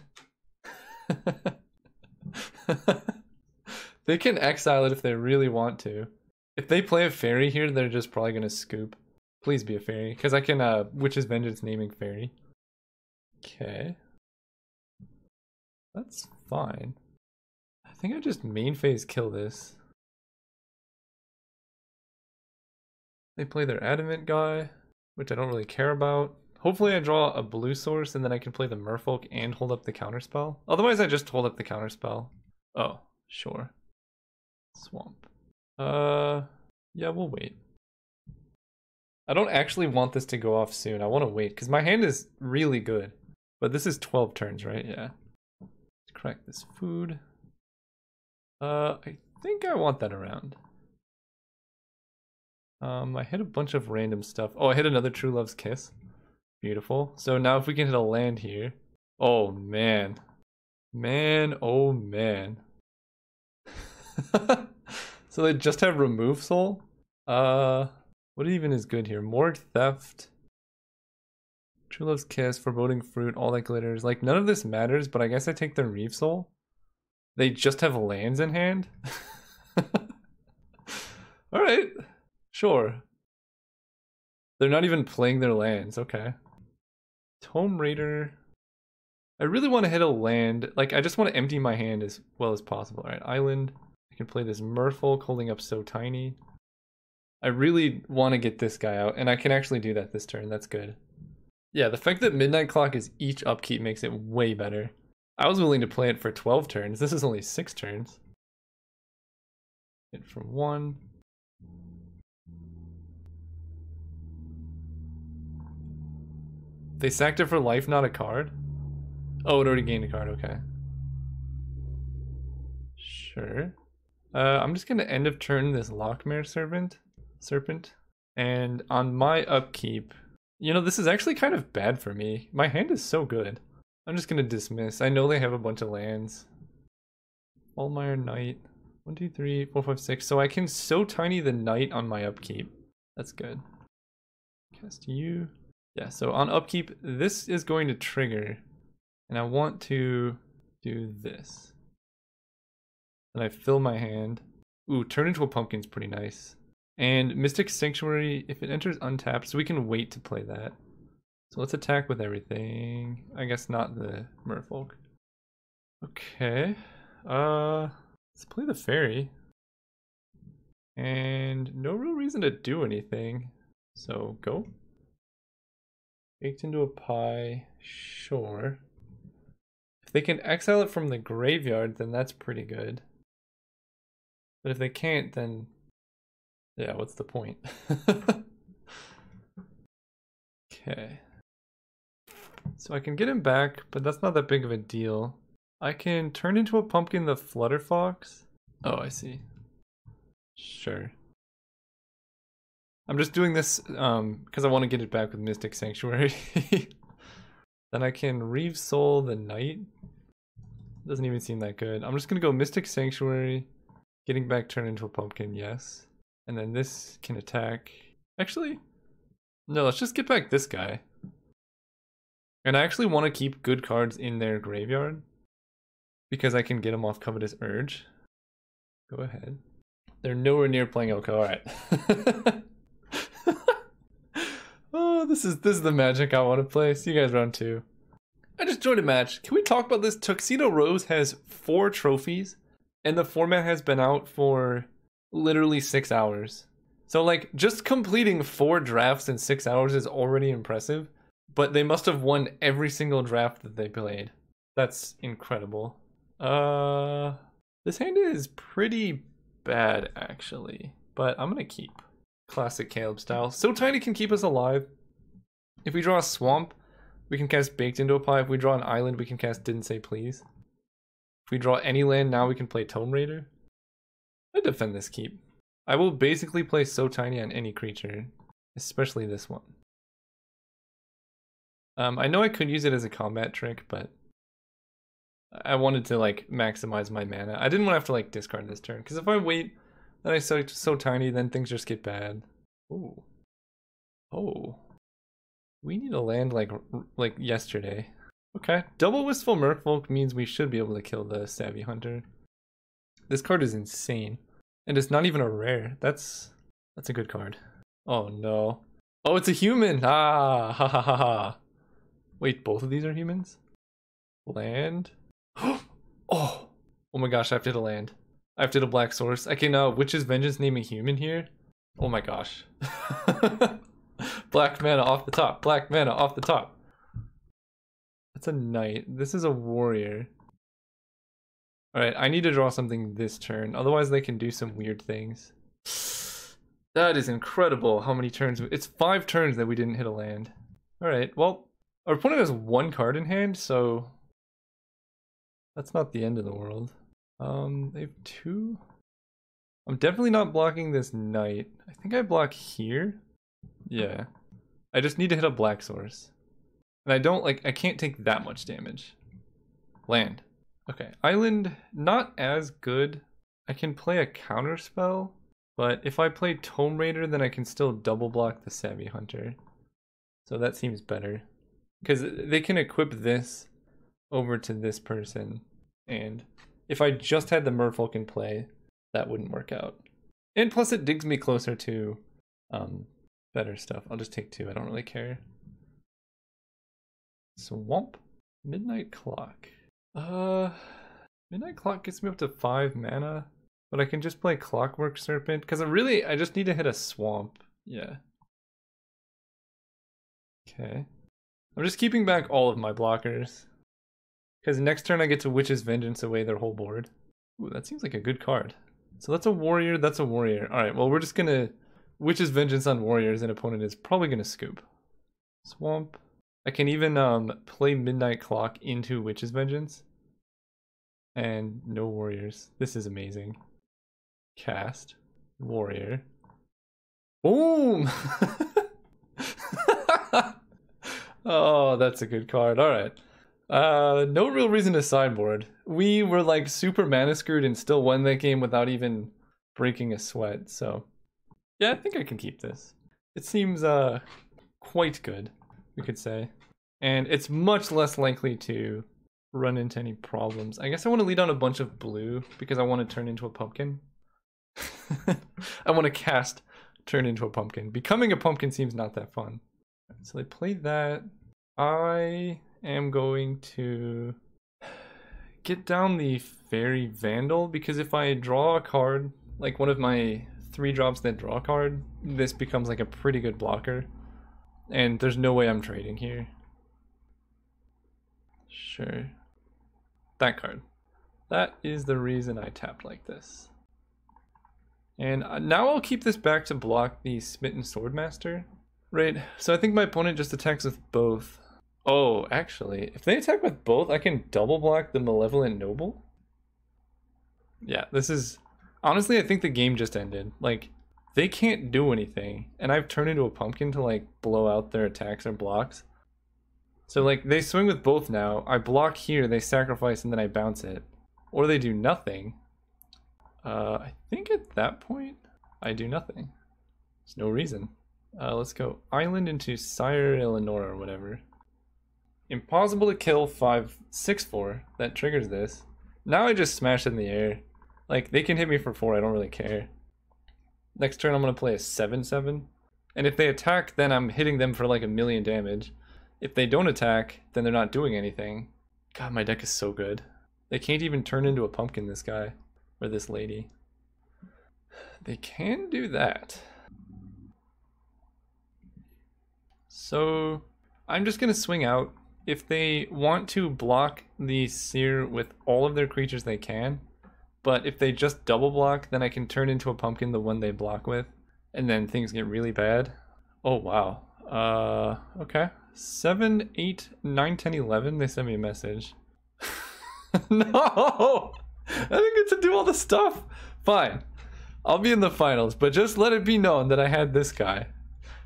They can exile it if they really want to. If they play a fairy here, they're just probably gonna scoop. Please be a fairy, because I can Witch's Vengeance naming fairy. Okay. That's fine. I think I just main phase kill this. They play their Adamant guy, which I don't really care about. Hopefully I draw a blue source and then I can play the Merfolk and hold up the counterspell. Otherwise I just hold up the counterspell. Oh, sure. Swamp. Yeah, we'll wait. I don't actually want this to go off soon. I want to wait because my hand is really good. But this is 12 turns, right? Yeah. Let's crack this food. I think I want that around. I hit a bunch of random stuff. Oh, I hit another True Love's Kiss. Beautiful. So now if we can hit a land here. Oh, man. Man, oh, man. So they just have Remove Soul? What even is good here? Morgue Theft. True Love's Kiss, Foreboding Fruit, all that glitters. Like, none of this matters, but I guess I take the Reeve Soul. They just have lands in hand? Alright. Sure. They're not even playing their lands, okay. Tome Raider. I really want to hit a land. Like, I just want to empty my hand as well as possible. Alright, Island. I can play this Merfolk holding up So Tiny. I really want to get this guy out, and I can actually do that this turn. That's good. Yeah, the fact that Midnight Clock is each upkeep makes it way better. I was willing to play it for 12 turns. This is only 6 turns. Hit for 1. They sacked it for life, not a card? Oh, it already gained a card, okay. Sure. I'm just gonna end of turn this Lockmare Serpent. And on my upkeep, you know, this is actually kind of bad for me. My hand is so good. I'm just gonna dismiss. I know they have a bunch of lands. Allmire Knight. 1, 2, 3, 4, 5, 6. So I can So Tiny the Knight on my upkeep. That's good. Cast you. Yeah, so on upkeep, this is going to trigger. And I want to do this. And I fill my hand. Ooh, turn into a pumpkin's pretty nice. And Mystic Sanctuary, if it enters untapped, so we can wait to play that. So let's attack with everything. I guess not the Merfolk. Okay. Let's play the fairy. And no real reason to do anything. So go. Baked into a pie. Sure. If they can exile it from the graveyard, then that's pretty good. But if they can't, then yeah, what's the point? Okay. So I can get him back, but that's not that big of a deal. I can turn into a pumpkin the Flutterfox. Oh, I see. Sure. I'm just doing this because I want to get it back with Mystic Sanctuary. Then I can Reeve Soul the Knight. Doesn't even seem that good. I'm just gonna go Mystic Sanctuary, getting back turn into a pumpkin, yes. And then this can attack. Actually, no, let's just get back this guy. And I actually want to keep good cards in their graveyard because I can get them off Covetous Urge. Go ahead. They're nowhere near playing Oko. Alright. Oh, this is the magic I want to play. See you guys round 2. I just joined a match. Can we talk about this? Tuxedo Rose has 4 trophies, and the format has been out for literally 6 hours. So like, just completing 4 drafts in 6 hours is already impressive, but they must have won every single draft that they played. That's incredible. This hand is pretty bad actually, but I'm gonna keep. Classic Caleb style. So Tiny can keep us alive. If we draw a swamp, we can cast Baked into a Pie. If we draw an island, we can cast Didn't Say Please. If we draw any land now, we can play Tome Raider. I defend this keep. I will basically play So Tiny on any creature, especially this one. I know I could use it as a combat trick, but I wanted to like maximize my mana. I didn't want to have to like discard this turn, because if I wait, then I so Tiny, then things just get bad. Ooh. Oh. We need a land like yesterday. Okay, double Wistful Merfolk means we should be able to kill the Savvy Hunter. This card is insane. And it's not even a rare. That's a good card. Oh no. Oh, it's a human! Ah, ha ha ha ha. Wait, both of these are humans? Land? Oh! Oh my gosh, I have to hit a land. I have to hit a black source. I can, Witch's Vengeance name a human here? Oh my gosh. Black mana off the top. Black mana off the top. That's a knight. This is a warrior. Alright, I need to draw something this turn. Otherwise they can do some weird things. That is incredible how many turns. It's 5 turns that we didn't hit a land. Alright, well, our opponent has 1 card in hand, so that's not the end of the world. They have 2. I'm definitely not blocking this knight. I think I block here. Yeah. I just need to hit a black source. And I can't take that much damage. Land. Okay, island, not as good. I can play a counter spell, but if I play Tome Raider, then I can still double block the Savvy Hunter. So that seems better. Because they can equip this over to this person, and if I just had the Merfolk in play, that wouldn't work out. And plus it digs me closer to better stuff. I'll just take 2, I don't really care. Swamp? Midnight Clock. Midnight Clock gets me up to 5 mana, but I can just play Clockwork Serpent, because I just need to hit a swamp. Yeah. Okay. I'm just keeping back all of my blockers, because next turn I get to Witch's Vengeance away their whole board. Ooh, that seems like a good card. So that's a warrior, that's a warrior. Alright, well we're just gonna Witch's Vengeance on warriors, and opponent is probably gonna scoop. Swamp. I can even play Midnight Clock into Witch's Vengeance. And no warriors. This is amazing. Cast. Warrior. Boom! Oh, that's a good card. Alright. No real reason to sideboard. We were like super mana screwed and still won that game without even breaking a sweat, so yeah, I think I can keep this. It seems quite good, we could say. And it's much less likely to run into any problems. I guess I want to lead on a bunch of blue because I want to turn into a pumpkin. I want to cast turn into a pumpkin. Becoming a pumpkin seems not that fun. So they play that. I am going to get down the Fairy Vandal, because if I draw a card, like one of my 3 drops that draw a card, this becomes like a pretty good blocker. And there's no way I'm trading here. Sure. That card. That is the reason I tapped like this. And now I'll keep this back to block the Smitten Swordmaster. Right, so I think my opponent just attacks with both. Oh, actually, if they attack with both, I can double block the Malevolent Noble. Yeah, this is... Honestly, I think the game just ended. Like, they can't do anything, and I've turned into a pumpkin to, like, blow out their attacks or blocks. So, like, they swing with both now. I block here, they sacrifice, and then I bounce it. Or they do nothing. I think at that point, I do nothing. There's no reason. Let's go island into Sire Eleanor or whatever. Impossible to kill 5/6/4. That triggers this. Now I just smash it in the air. Like, they can hit me for 4, I don't really care. Next turn I'm gonna play a 7/7. And if they attack, then I'm hitting them for like 1,000,000 damage. If they don't attack, then they're not doing anything. God, my deck is so good. They can't even turn into a pumpkin, this guy. Or this lady. They can do that. So, I'm just gonna swing out. If they want to block the Seer with all of their creatures, they can. But if they just double block, then I can turn into a pumpkin the one they block with. And then things get really bad. Oh, wow. Okay. 7, 8, 9, 10, 11. They sent me a message. No! I didn't get to do all the stuff. Fine. I'll be in the finals, but just let it be known that I had this guy.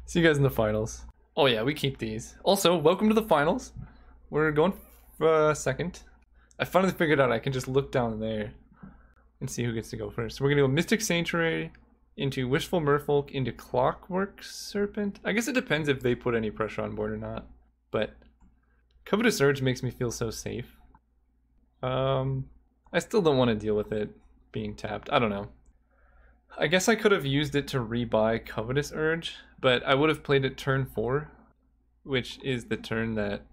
See you guys in the finals. Oh yeah, we keep these. Also, welcome to the finals. We're going for second. I finally figured out I can just look down there and see who gets to go first. So we're gonna go Mystic Sanctuary into Wishful Merfolk into Clockwork Serpent. I guess it depends if they put any pressure on board or not. But Covetous Urge makes me feel so safe. I still don't want to deal with it being tapped. I don't know. I guess I could have used it to rebuy Covetous Urge, but I would have played it turn 4, which is the turn that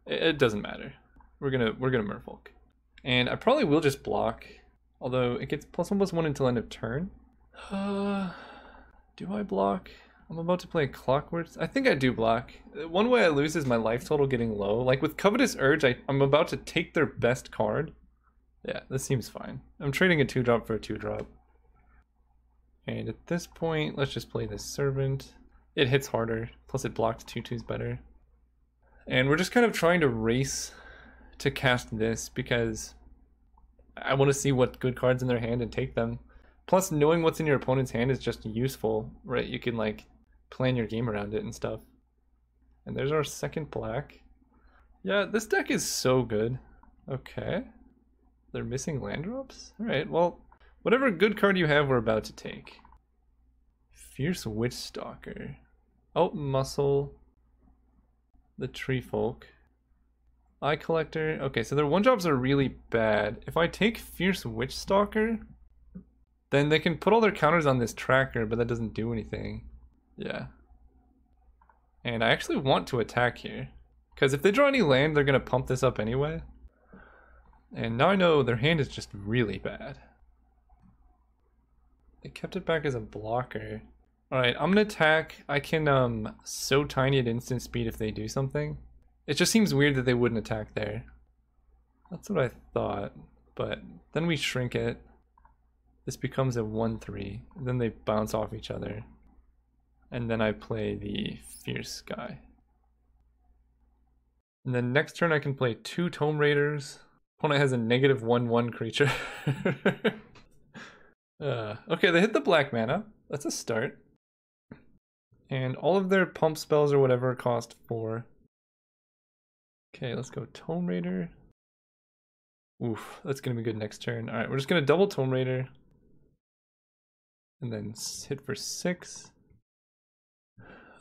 it doesn't matter. We're gonna Merfolk, and I probably will just block. Although it gets +1/+1 until end of turn. Do I block? I'm about to play Clockworks. I think I do block. One way I lose is my life total getting low. Like with Covetous Urge, I'm about to take their best card. Yeah, this seems fine. I'm trading a 2-drop for a 2-drop. And at this point, let's just play this Servant. It hits harder, plus it blocked 2/2s better. And we're just kind of trying to race to cast this because I want to see what good cards in their hand and take them. Plus, knowing what's in your opponent's hand is just useful, right? You can like plan your game around it and stuff. And there's our second black. Yeah, this deck is so good. Okay. They're missing land drops? Alright, well, whatever good card you have, we're about to take. Fierce Witchstalker. Outmuscle the Tree Folk. Eye Collector. Okay, so their 1-drops are really bad. If I take Fierce Witchstalker, then they can put all their counters on this tracker, but that doesn't do anything. Yeah. And I actually want to attack here, because if they draw any land, they're going to pump this up anyway. And now I know their hand is just really bad. They kept it back as a blocker. Alright, I'm going to attack. I can so tiny at instant speed if they do something. It just seems weird that they wouldn't attack there. That's what I thought, but then we shrink it. This becomes a 1/3, then they bounce off each other. And then I play the Fierce guy. And then next turn I can play 2 Tome Raiders. Opponent has a -1/1 creature. Okay, they hit the black mana. That's a start. And all of their pump spells or whatever cost 4. Okay, let's go Tome Raider. Oof, that's gonna be good next turn. Alright, we're just gonna double Tome Raider. And then hit for 6.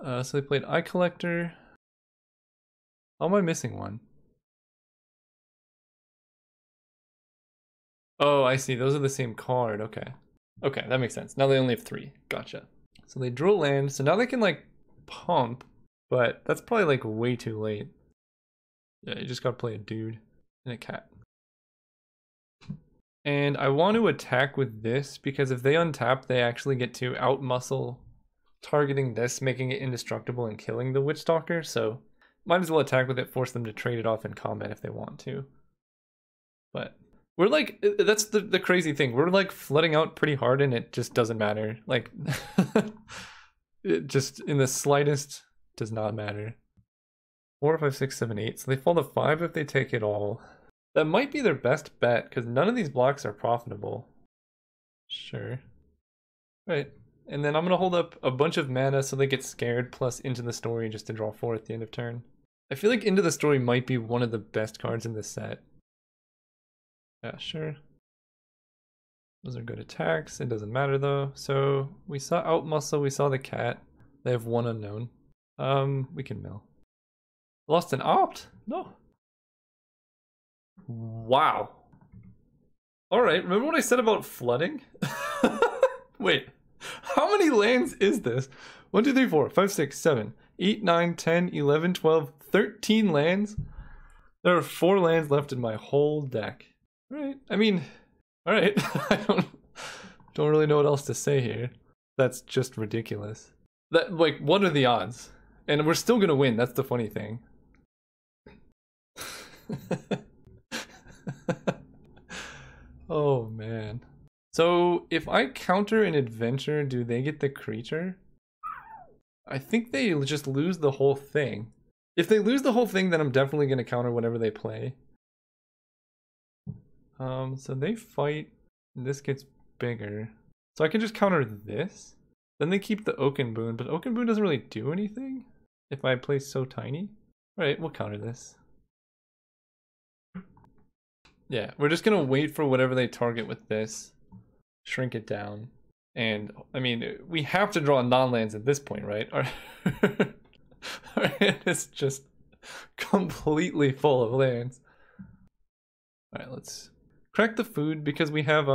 So they played Eye Collector. How am I missing one? Oh, I see. Those are the same card. Okay. Okay, that makes sense. Now they only have 3. Gotcha. So they drew land. So now they can like pump, but that's probably like way too late. Yeah, you just gotta play a dude and a cat. And I want to attack with this because if they untap, they actually get to outmuscle targeting this, making it indestructible and killing the Witchstalker. So might as well attack with it, force them to trade it off in combat if they want to. But we're like, that's the crazy thing. We're like flooding out pretty hard and it just doesn't matter. Like, it just in the slightest does not matter. 4, 5, 6, 7, 8. So they fall to 5 if they take it all. That might be their best bet because none of these blocks are profitable. Sure. Right. And then I'm going to hold up a bunch of mana so they get scared, plus Into the Story just to draw 4 at the end of turn. I feel like Into the Story might be one of the best cards in this set. Yeah, sure. Those are good attacks. It doesn't matter though. So we saw Outmuscle, we saw the cat. They have 1 unknown. We can mill. Lost an opt? No. Wow. Alright, remember what I said about flooding? Wait, how many lands is this? 1, 2, 3, 4, 5, 6, 7, 8, 9, 10, 11, 12, 13 lands? There are 4 lands left in my whole deck. Alright, I mean, alright. I don't really know what else to say here. That's just ridiculous. That, like, what are the odds? And we're still gonna win, that's the funny thing. Oh man. So if I counter an adventure, do they get the creature? I think they just lose the whole thing. If they lose the whole thing, then I'm definitely going to counter whatever they play. So they fight, and this gets bigger. So I can just counter this. Then they keep the Oaken Boon, but Oaken Boon doesn't really do anything if I play so tiny. Alright, we'll counter this. Yeah, we're just gonna wait for whatever they target with this, shrink it down, and I mean, we have to draw non-lands at this point, right? Our hand is just completely full of lands. Alright, let's crack the food because we have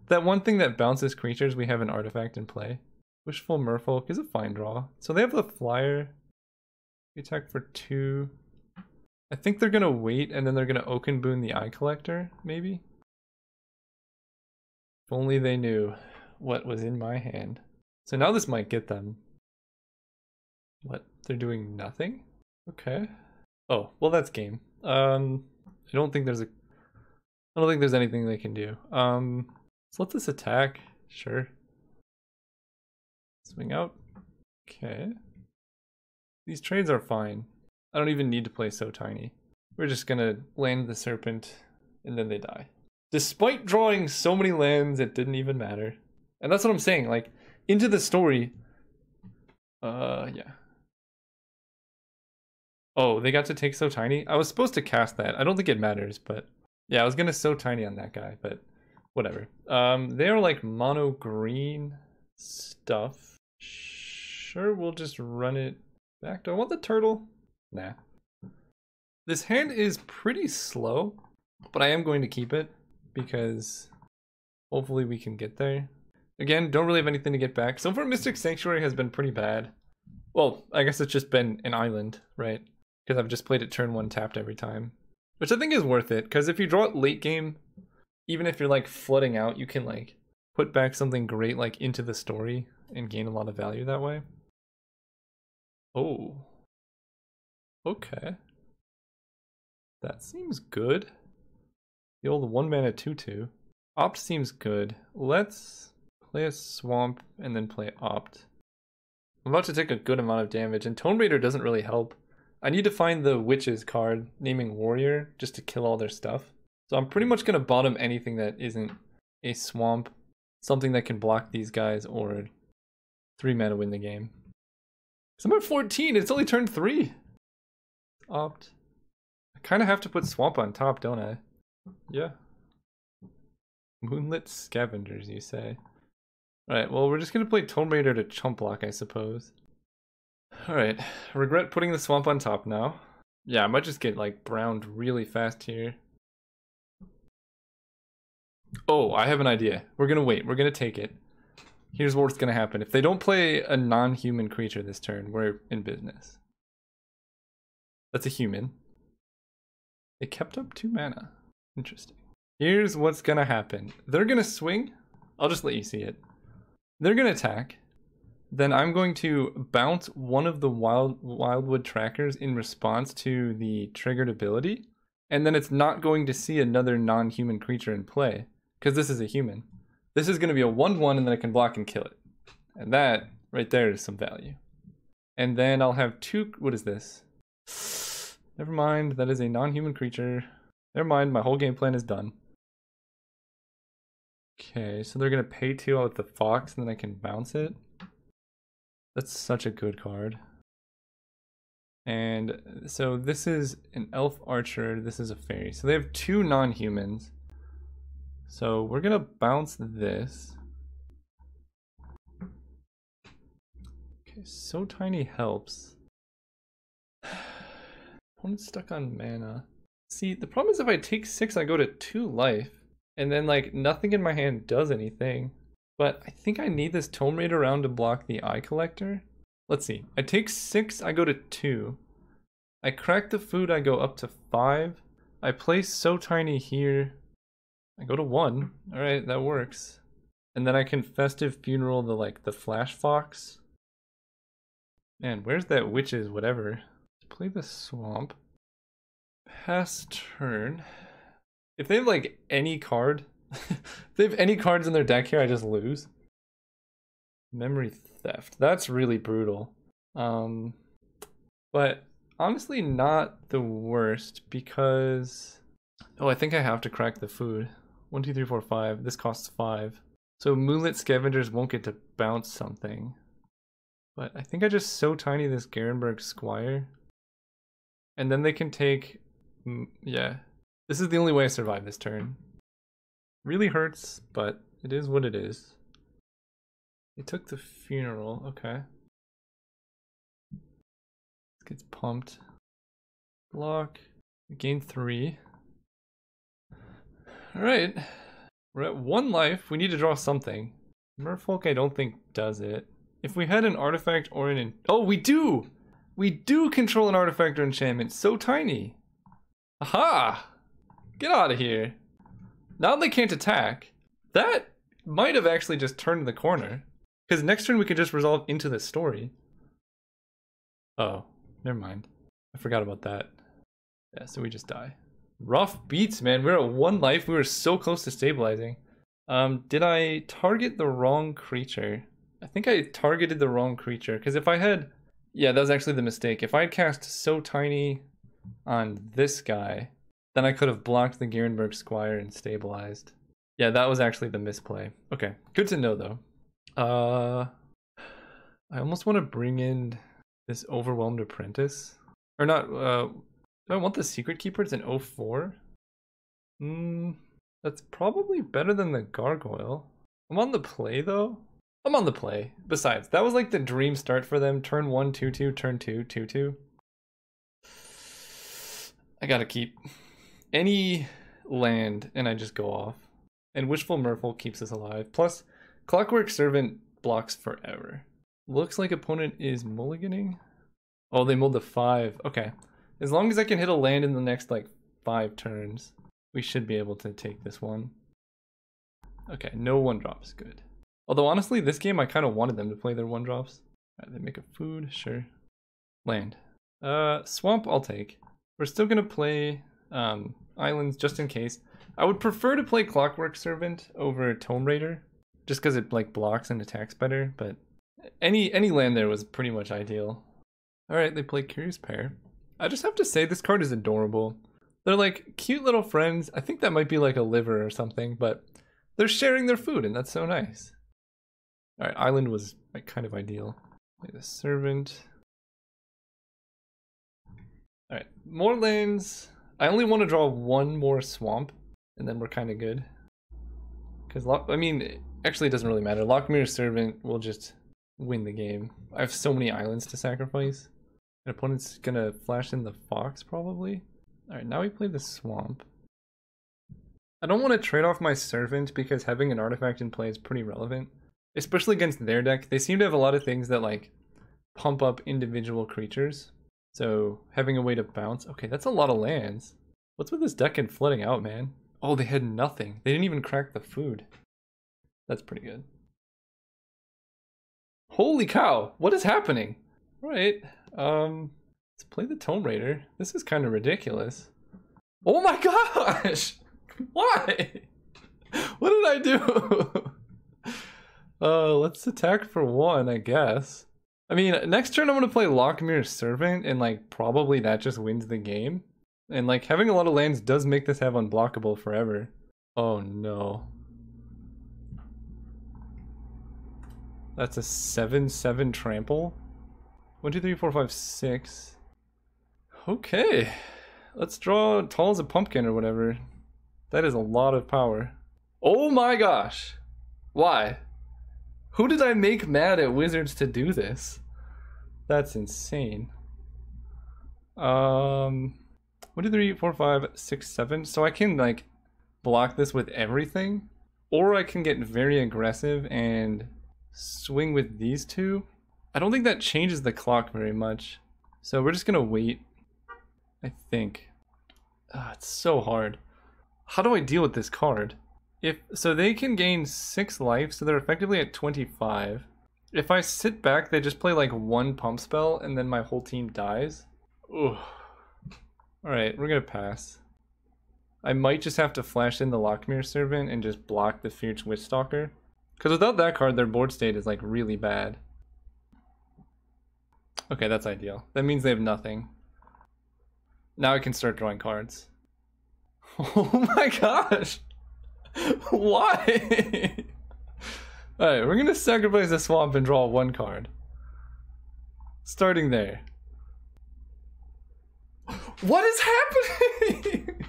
that one thing that bounces creatures, we have an artifact in play. Wishful Merfolk is a fine draw. So they have the flyer. We attack for 2. I think they're gonna wait and then they're gonna Oaken Boon the Eye Collector, maybe? If only they knew what was in my hand. So now this might get them. What? They're doing nothing? Okay. Oh, well that's game. I don't think there's anything they can do. Let's let this attack. Sure. Swing out. Okay. These trades are fine. I don't even need to play So Tiny. We're just gonna land the Serpent and then they die. Despite drawing so many lands, it didn't even matter. And that's what I'm saying, like, into the story. Yeah. Oh, they got to take So Tiny? I was supposed to cast that. I don't think it matters, but yeah, I was gonna So Tiny on that guy, but whatever. They are like mono green stuff. Sure, we'll just run it back. Do I want the turtle? Nah. This hand is pretty slow, but I am going to keep it because hopefully we can get there. Again, don't really have anything to get back. So far, Mystic Sanctuary has been pretty bad. Well, I guess it's just been an island, right? Because I've just played it turn 1 tapped every time. Which I think is worth it, because if you draw it late game, even if you're like flooding out, you can like put back something great like into the story and gain a lot of value that way. Oh. Okay. That seems good. The old 1-mana 2/2. Opt seems good. Let's play a swamp and then play Opt. I'm about to take a good amount of damage, and Tome Raider doesn't really help. I need to find the Witches card, naming Warrior, just to kill all their stuff. So I'm pretty much going to bottom anything that isn't a swamp, something that can block these guys, or 3 mana win the game. So I'm at 14, it's only turn 3. Opt. I kind of have to put swamp on top, don't I? Yeah. Moonlit Scavengers, you say? Alright, well, we're just going to play Tome Raider to chump block, I suppose. Alright, I regret putting the swamp on top now. Yeah, I might just get, like, browned really fast here. Oh, I have an idea. We're going to wait. We're going to take it. Here's what's going to happen. If they don't play a non-human creature this turn, we're in business. That's a human. They kept up 2 mana. Interesting. Here's what's going to happen. They're going to swing. I'll just let you see it. They're going to attack. Then I'm going to bounce one of the Wildwood trackers in response to the triggered ability. And then it's not going to see another non-human creature in play, because this is a human. This is going to be a 1/1 and then I can block and kill it. And that right there is some value. And then I'll have 2, what is this? Never mind, that is a non-human creature. Never mind, my whole game plan is done. Okay, so they're going to pay 2 out with the Fox and then I can bounce it. That's such a good card. And so this is an Elf Archer, this is a Fairy. So they have 2 non-humans. So we're gonna bounce this. Okay, So Tiny helps. Opponent's stuck on mana. See, the problem is if I take 6, I go to 2 life. And then like nothing in my hand does anything. But I think I need this Tome Raider around to block the Eye Collector. Let's see. I take 6, I go to 2. I crack the food, I go up to 5. I place So Tiny here. I go to 1. Alright, that works. And then I can Festive Funeral the Flash Fox. Man, where's that Witches whatever? Let's play the Swamp. Pass turn. If they have like any card, if they have any cards in their deck here, I just lose. Memory Theft. That's really brutal. But honestly not the worst because... Oh, I think I have to crack the food. 1, 2, 3, 4, 5. This costs 5. So Moonlit Scavengers won't get to bounce something. But I think I just So Tiny this Garenberg Squire. And then they can take... Yeah. This is the only way I survive this turn. Really hurts, but it is what it is. They took the funeral, okay. This gets pumped. Block. Gain 3. Alright. We're at 1 life. We need to draw something. Merfolk I don't think does it. If we had an artifact or an... Oh, we do! We do control an artifact or enchantment. So tiny. Aha! Get out of here. Now they can't attack. That might have actually just turned the corner. Because next turn we could just resolve into the story. Oh, never mind. I forgot about that. Yeah, so we just die. Rough beats, man. We're at 1 life. We were so close to stabilizing. Did I target the wrong creature? I think I targeted the wrong creature. Because if I had... Yeah, that was actually the mistake. If I had cast So Tiny on this guy, then I could have blocked the Gerenberg Squire and stabilized. Yeah, that was actually the misplay. Okay, good to know though. I almost want to bring in this Overwhelmed Apprentice. Or not, do I want the Secret Keeper? It's an 04? That's probably better than the Gargoyle. I'm on the play though. I'm on the play. Besides, that was like the dream start for them. Turn 1, 2-2, turn 2, 2-2. I gotta keep any land and I just go off. And Wishful Merfolk keeps us alive. Plus, Clockwork Servant blocks forever. Looks like opponent is mulliganing. Oh, they mulled the 5. Okay. As long as I can hit a land in the next like 5 turns, we should be able to take this one. Okay, no 1-drops. Good. Although honestly, this game I kind of wanted them to play their 1-drops. Alright, they make a food, sure. Land. Swamp I'll take. We're still gonna play islands just in case. I would prefer to play Clockwork Servant over Tome Raider, just because it like blocks and attacks better, but any land there was pretty much ideal. Alright, they play Curious Pair. I just have to say this card is adorable. They're like cute little friends. I think that might be like a liver or something, but they're sharing their food and that's so nice. Alright, Island was like kind of ideal. Play the Servant. Alright, more lands. I only want to draw 1 more swamp, and then we're kind of good. Because, I mean, actually it doesn't really matter. Lockmere Servant will just win the game. I have so many islands to sacrifice. An opponent's gonna flash in the Fox, probably. Alright, now we play the Swamp. I don't want to trade off my Servant because having an artifact in play is pretty relevant. Especially against their deck. They seem to have a lot of things that, like, pump up individual creatures. So, having a way to bounce. Okay, that's a lot of lands. What's with this deck and flooding out, man? Oh, they had nothing. They didn't even crack the food. That's pretty good. Holy cow! What is happening? Alright, let's play the Tome Raider. This is kind of ridiculous. Oh my gosh! Why? What did I do? Let's attack for 1, I guess. I mean, next turn I'm gonna play Lockmere Servant, and like probably that just wins the game. And like having a lot of lands does make this have unblockable forever. Oh no. That's a 7/7 trample. 1, 2, 3, 4, 5, 6. Okay. Let's draw tall as a pumpkin or whatever. That is a lot of power. Oh my gosh. Why? Who did I make mad at Wizards to do this? That's insane. 1, 2, 3, 4, 5, 6, 7. So I can like block this with everything, or I can get very aggressive and swing with these 2. I don't think that changes the clock very much. So we're just gonna wait, I think. It's so hard. How do I deal with this card? So they can gain 6 life, so they're effectively at 25. If I sit back, they just play like 1 pump spell, and then my whole team dies. Ugh. Alright, we're gonna pass. I might just have to flash in the Lockmere Servant and just block the Fierce Witchstalker. Because without that card, their board state is like really bad. Okay, that's ideal. That means they have nothing. Now I can start drawing cards. Oh my gosh! Why? Alright, we're gonna sacrifice the swamp and draw 1 card. Starting there. What is happening?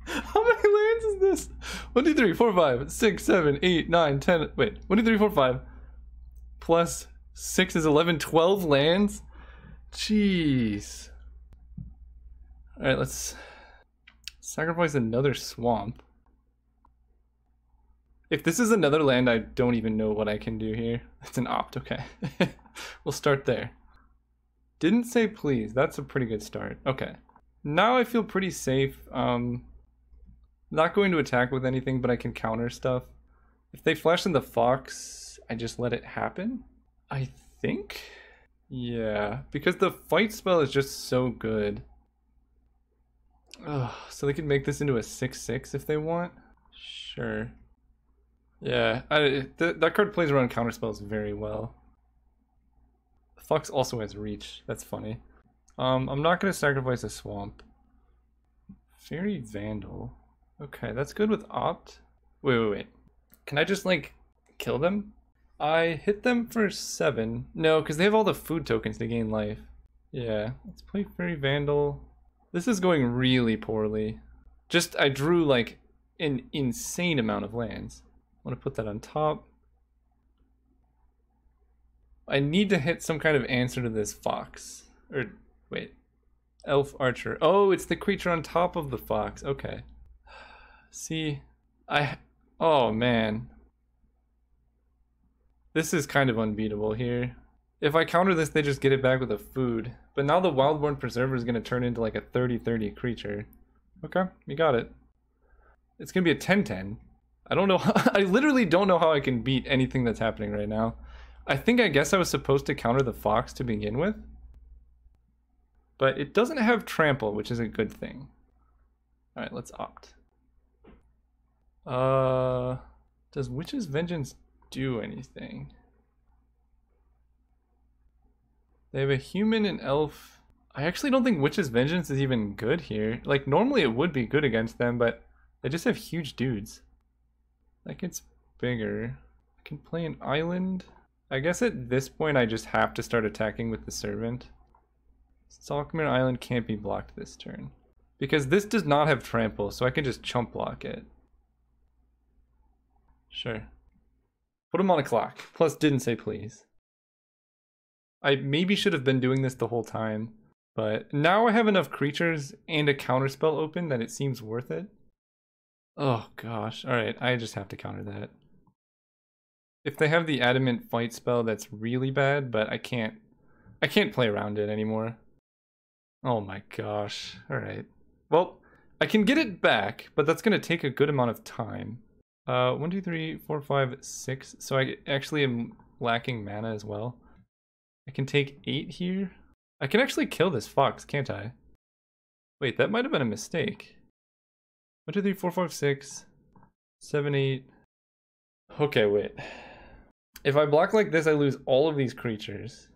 How many lands is this? 1, 2, 3, 4, 5, 6, 7, 8, 9, 10. Wait, 1, 2, 3, 4, 5. Plus 6 is 11, 12 lands? Jeez. Alright, let's sacrifice another swamp. If this is another land, I don't even know what I can do here. It's an opt, okay. We'll start there. Didn't say please, that's a pretty good start. Okay. Now I feel pretty safe. Not going to attack with anything, but I can counter stuff. If they flash in the fox, I just let it happen, I think? Yeah, because the fight spell is just so good. Ugh, so they can make this into a 6/6 if they want? Sure. Yeah, that card plays around counter spells very well. The fox also has reach, that's funny. I'm not going to sacrifice a swamp. Fairy Vandal. Okay, that's good with opt. Wait. Can I just, like, kill them? I hit them for 7. No, because they have all the food tokens to gain life. Yeah, let's play Fairy Vandal. This is going really poorly. I drew, like, an insane amount of lands. I want to put that on top. I need to hit some kind of answer to this fox. Or, wait. Elf Archer. Oh, it's the creature on top of the fox. Okay. See, oh man. This is kind of unbeatable here. If I counter this, they just get it back with a food. But now the Wildborn Preserver is going to turn into like a 30/30 creature. Okay, we got it. It's going to be a 10/10. I don't know. I literally don't know how I can beat anything that's happening right now. I guess I was supposed to counter the fox to begin with. But it doesn't have trample, which is a good thing. Alright, let's opt. Does Witch's Vengeance do anything? They have a human and elf. I actually don't think Witch's Vengeance is even good here. Like, normally it would be good against them, but they just have huge dudes. That gets bigger. I can play an island. I guess at this point I just have to start attacking with the servant. Stalkmere Island can't be blocked this turn. Because this does not have trample, so I can just chump block it. Sure. Put him on a clock. Plus didn't say please. I maybe should have been doing this the whole time, but now I have enough creatures and a counterspell open that it seems worth it. Oh gosh, alright, I just have to counter that. If they have the Adamant Fight spell, that's really bad, but I can't play around it anymore. Oh my gosh, alright. Well, I can get it back, but that's gonna take a good amount of time. 1, 2, 3, 4, 5, 6, so I actually am lacking mana as well. I can take 8 here. I can actually kill this fox, can't I? Wait, that might have been a mistake. 1, 2, 3, 4, 5, 6, 7, 8. Okay, wait. If I block like this, I lose all of these creatures.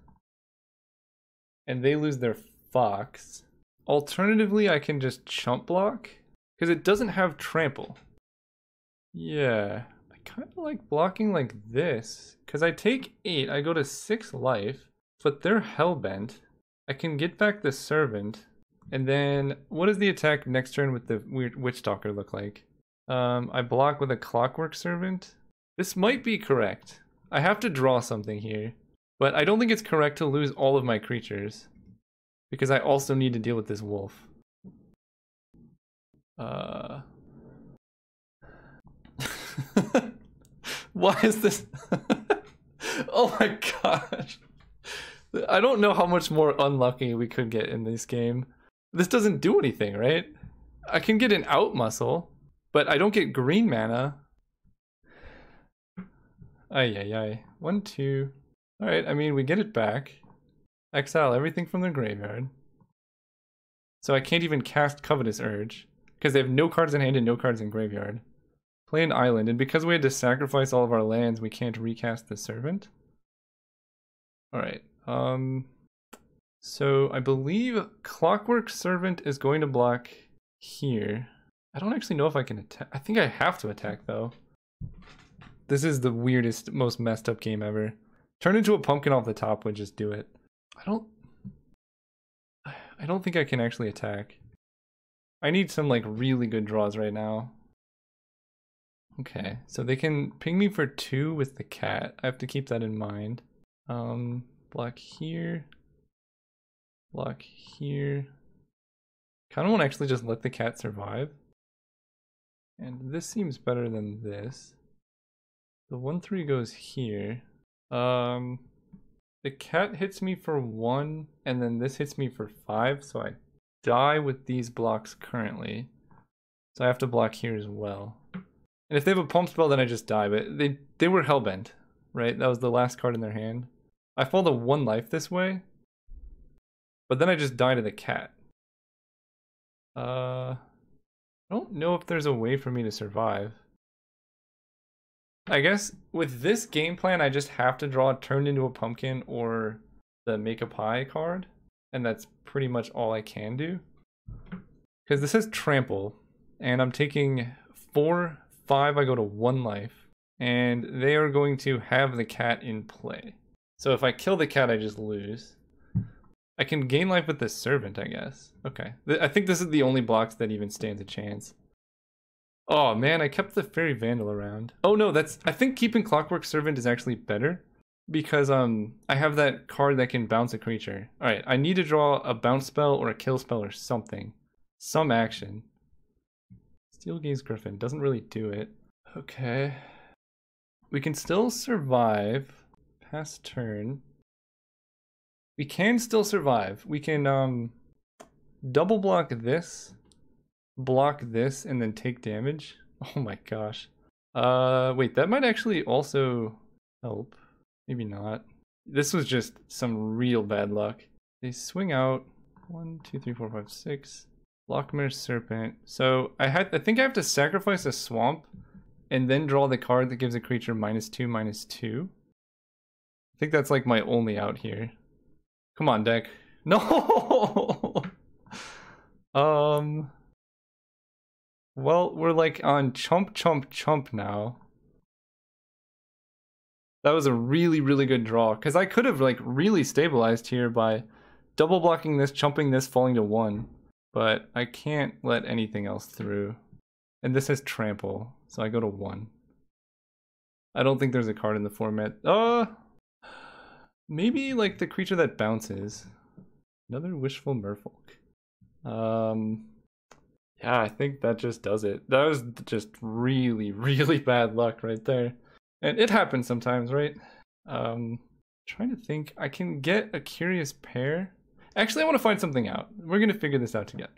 And they lose their fox. Alternatively, I can just chump block. Because it doesn't have trample. Yeah. I kind of like blocking like this. Because I take 8, I go to 6 life. But they're hellbent. I can get back the servant. And then, what does the attack next turn with the weird Witch Stalker look like? I block with a Clockwork Servant. This might be correct. I have to draw something here. But I don't think it's correct to lose all of my creatures. Because I also need to deal with this wolf. Why is this? Oh my gosh. I don't know how much more unlucky we could get in this game. This doesn't do anything, right? I can get an out muscle, but I don't get green mana. Ay. 1, 2. Alright, I mean, we get it back. Exile everything from their graveyard. So I can't even cast Covetous Urge, because they have no cards in hand and no cards in graveyard. Play an island, and because we had to sacrifice all of our lands, we can't recast the servant. Alright, so I believe Clockwork Servant is going to block here. I don't actually know if I can attack. I think I have to attack though. This is the weirdest, most messed up game ever. Turn into a pumpkin off the top would just do it. I don't think I can actually attack. I need some like really good draws right now. Okay, so they can ping me for 2 with the cat. I have to keep that in mind. Block here. Block here. Kind of want to actually just let the cat survive. And this seems better than this. The 1/3 goes here. The cat hits me for 1, and then this hits me for 5, so I die with these blocks currently. So I have to block here as well. And if they have a pump spell, then I just die, but they were hellbent, right? That was the last card in their hand. I fall to 1 life this way, but then I just die to the cat. I don't know if there's a way for me to survive. I guess with this game plan, I just have to draw Turned into a Pumpkin or the Make a Pie card, and that's pretty much all I can do. Because this says Trample, and I'm taking 4, 5, I go to 1 life, and they are going to have the cat in play. So if I kill the cat, I just lose. I can gain life with the Servant, I guess. Okay, I think this is the only blocks that even stands a chance. Oh man, I kept the Fairy Vandal around. Oh no, I think keeping Clockwork Servant is actually better because I have that card that can bounce a creature. All right, I need to draw a bounce spell or a kill spell or something. Some action. Steel Gaze Griffin doesn't really do it. Okay. We can still survive past turn. We can still survive. We can double block this. Block this and then take damage. Oh my gosh. Wait, that might actually also help. Maybe not. This was just some real bad luck. They swing out 1, 2, 3, 4, 5, 6. Lockmare Serpent. So I think I have to sacrifice a swamp and then draw the card that gives a creature -2/-2. I think that's like my only out here. Come on, deck. No. Well, we're like on chump now. That was a really, really good draw. Because I could have like really stabilized here by double blocking this, chumping this, falling to 1. But I can't let anything else through. And this has Trample, so I go to 1. I don't think there's a card in the format. Maybe like the creature that bounces. Another Wishful Merfolk. Yeah, I think that just does it. That was just really, really bad luck right there. And it happens sometimes, right? Trying to think. I can get a Curious Pair. Actually, I want to find something out. We're going to figure this out together.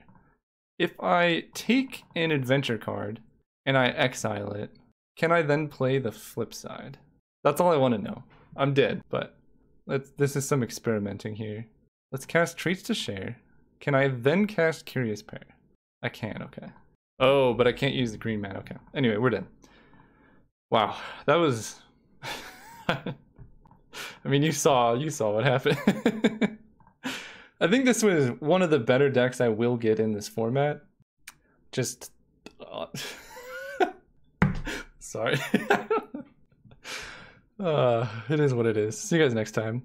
If I take an adventure card and I exile it, can I then play the flip side? That's all I want to know. I'm dead, but this is some experimenting here. Let's cast Traits to Share. Can I then cast Curious Pair? I can, okay. Oh, but I can't use the green man, okay. Anyway, we're done. Wow, that was... I mean, you saw what happened. I think this was one of the better decks I will get in this format. Just... Sorry. It is what it is. See you guys next time.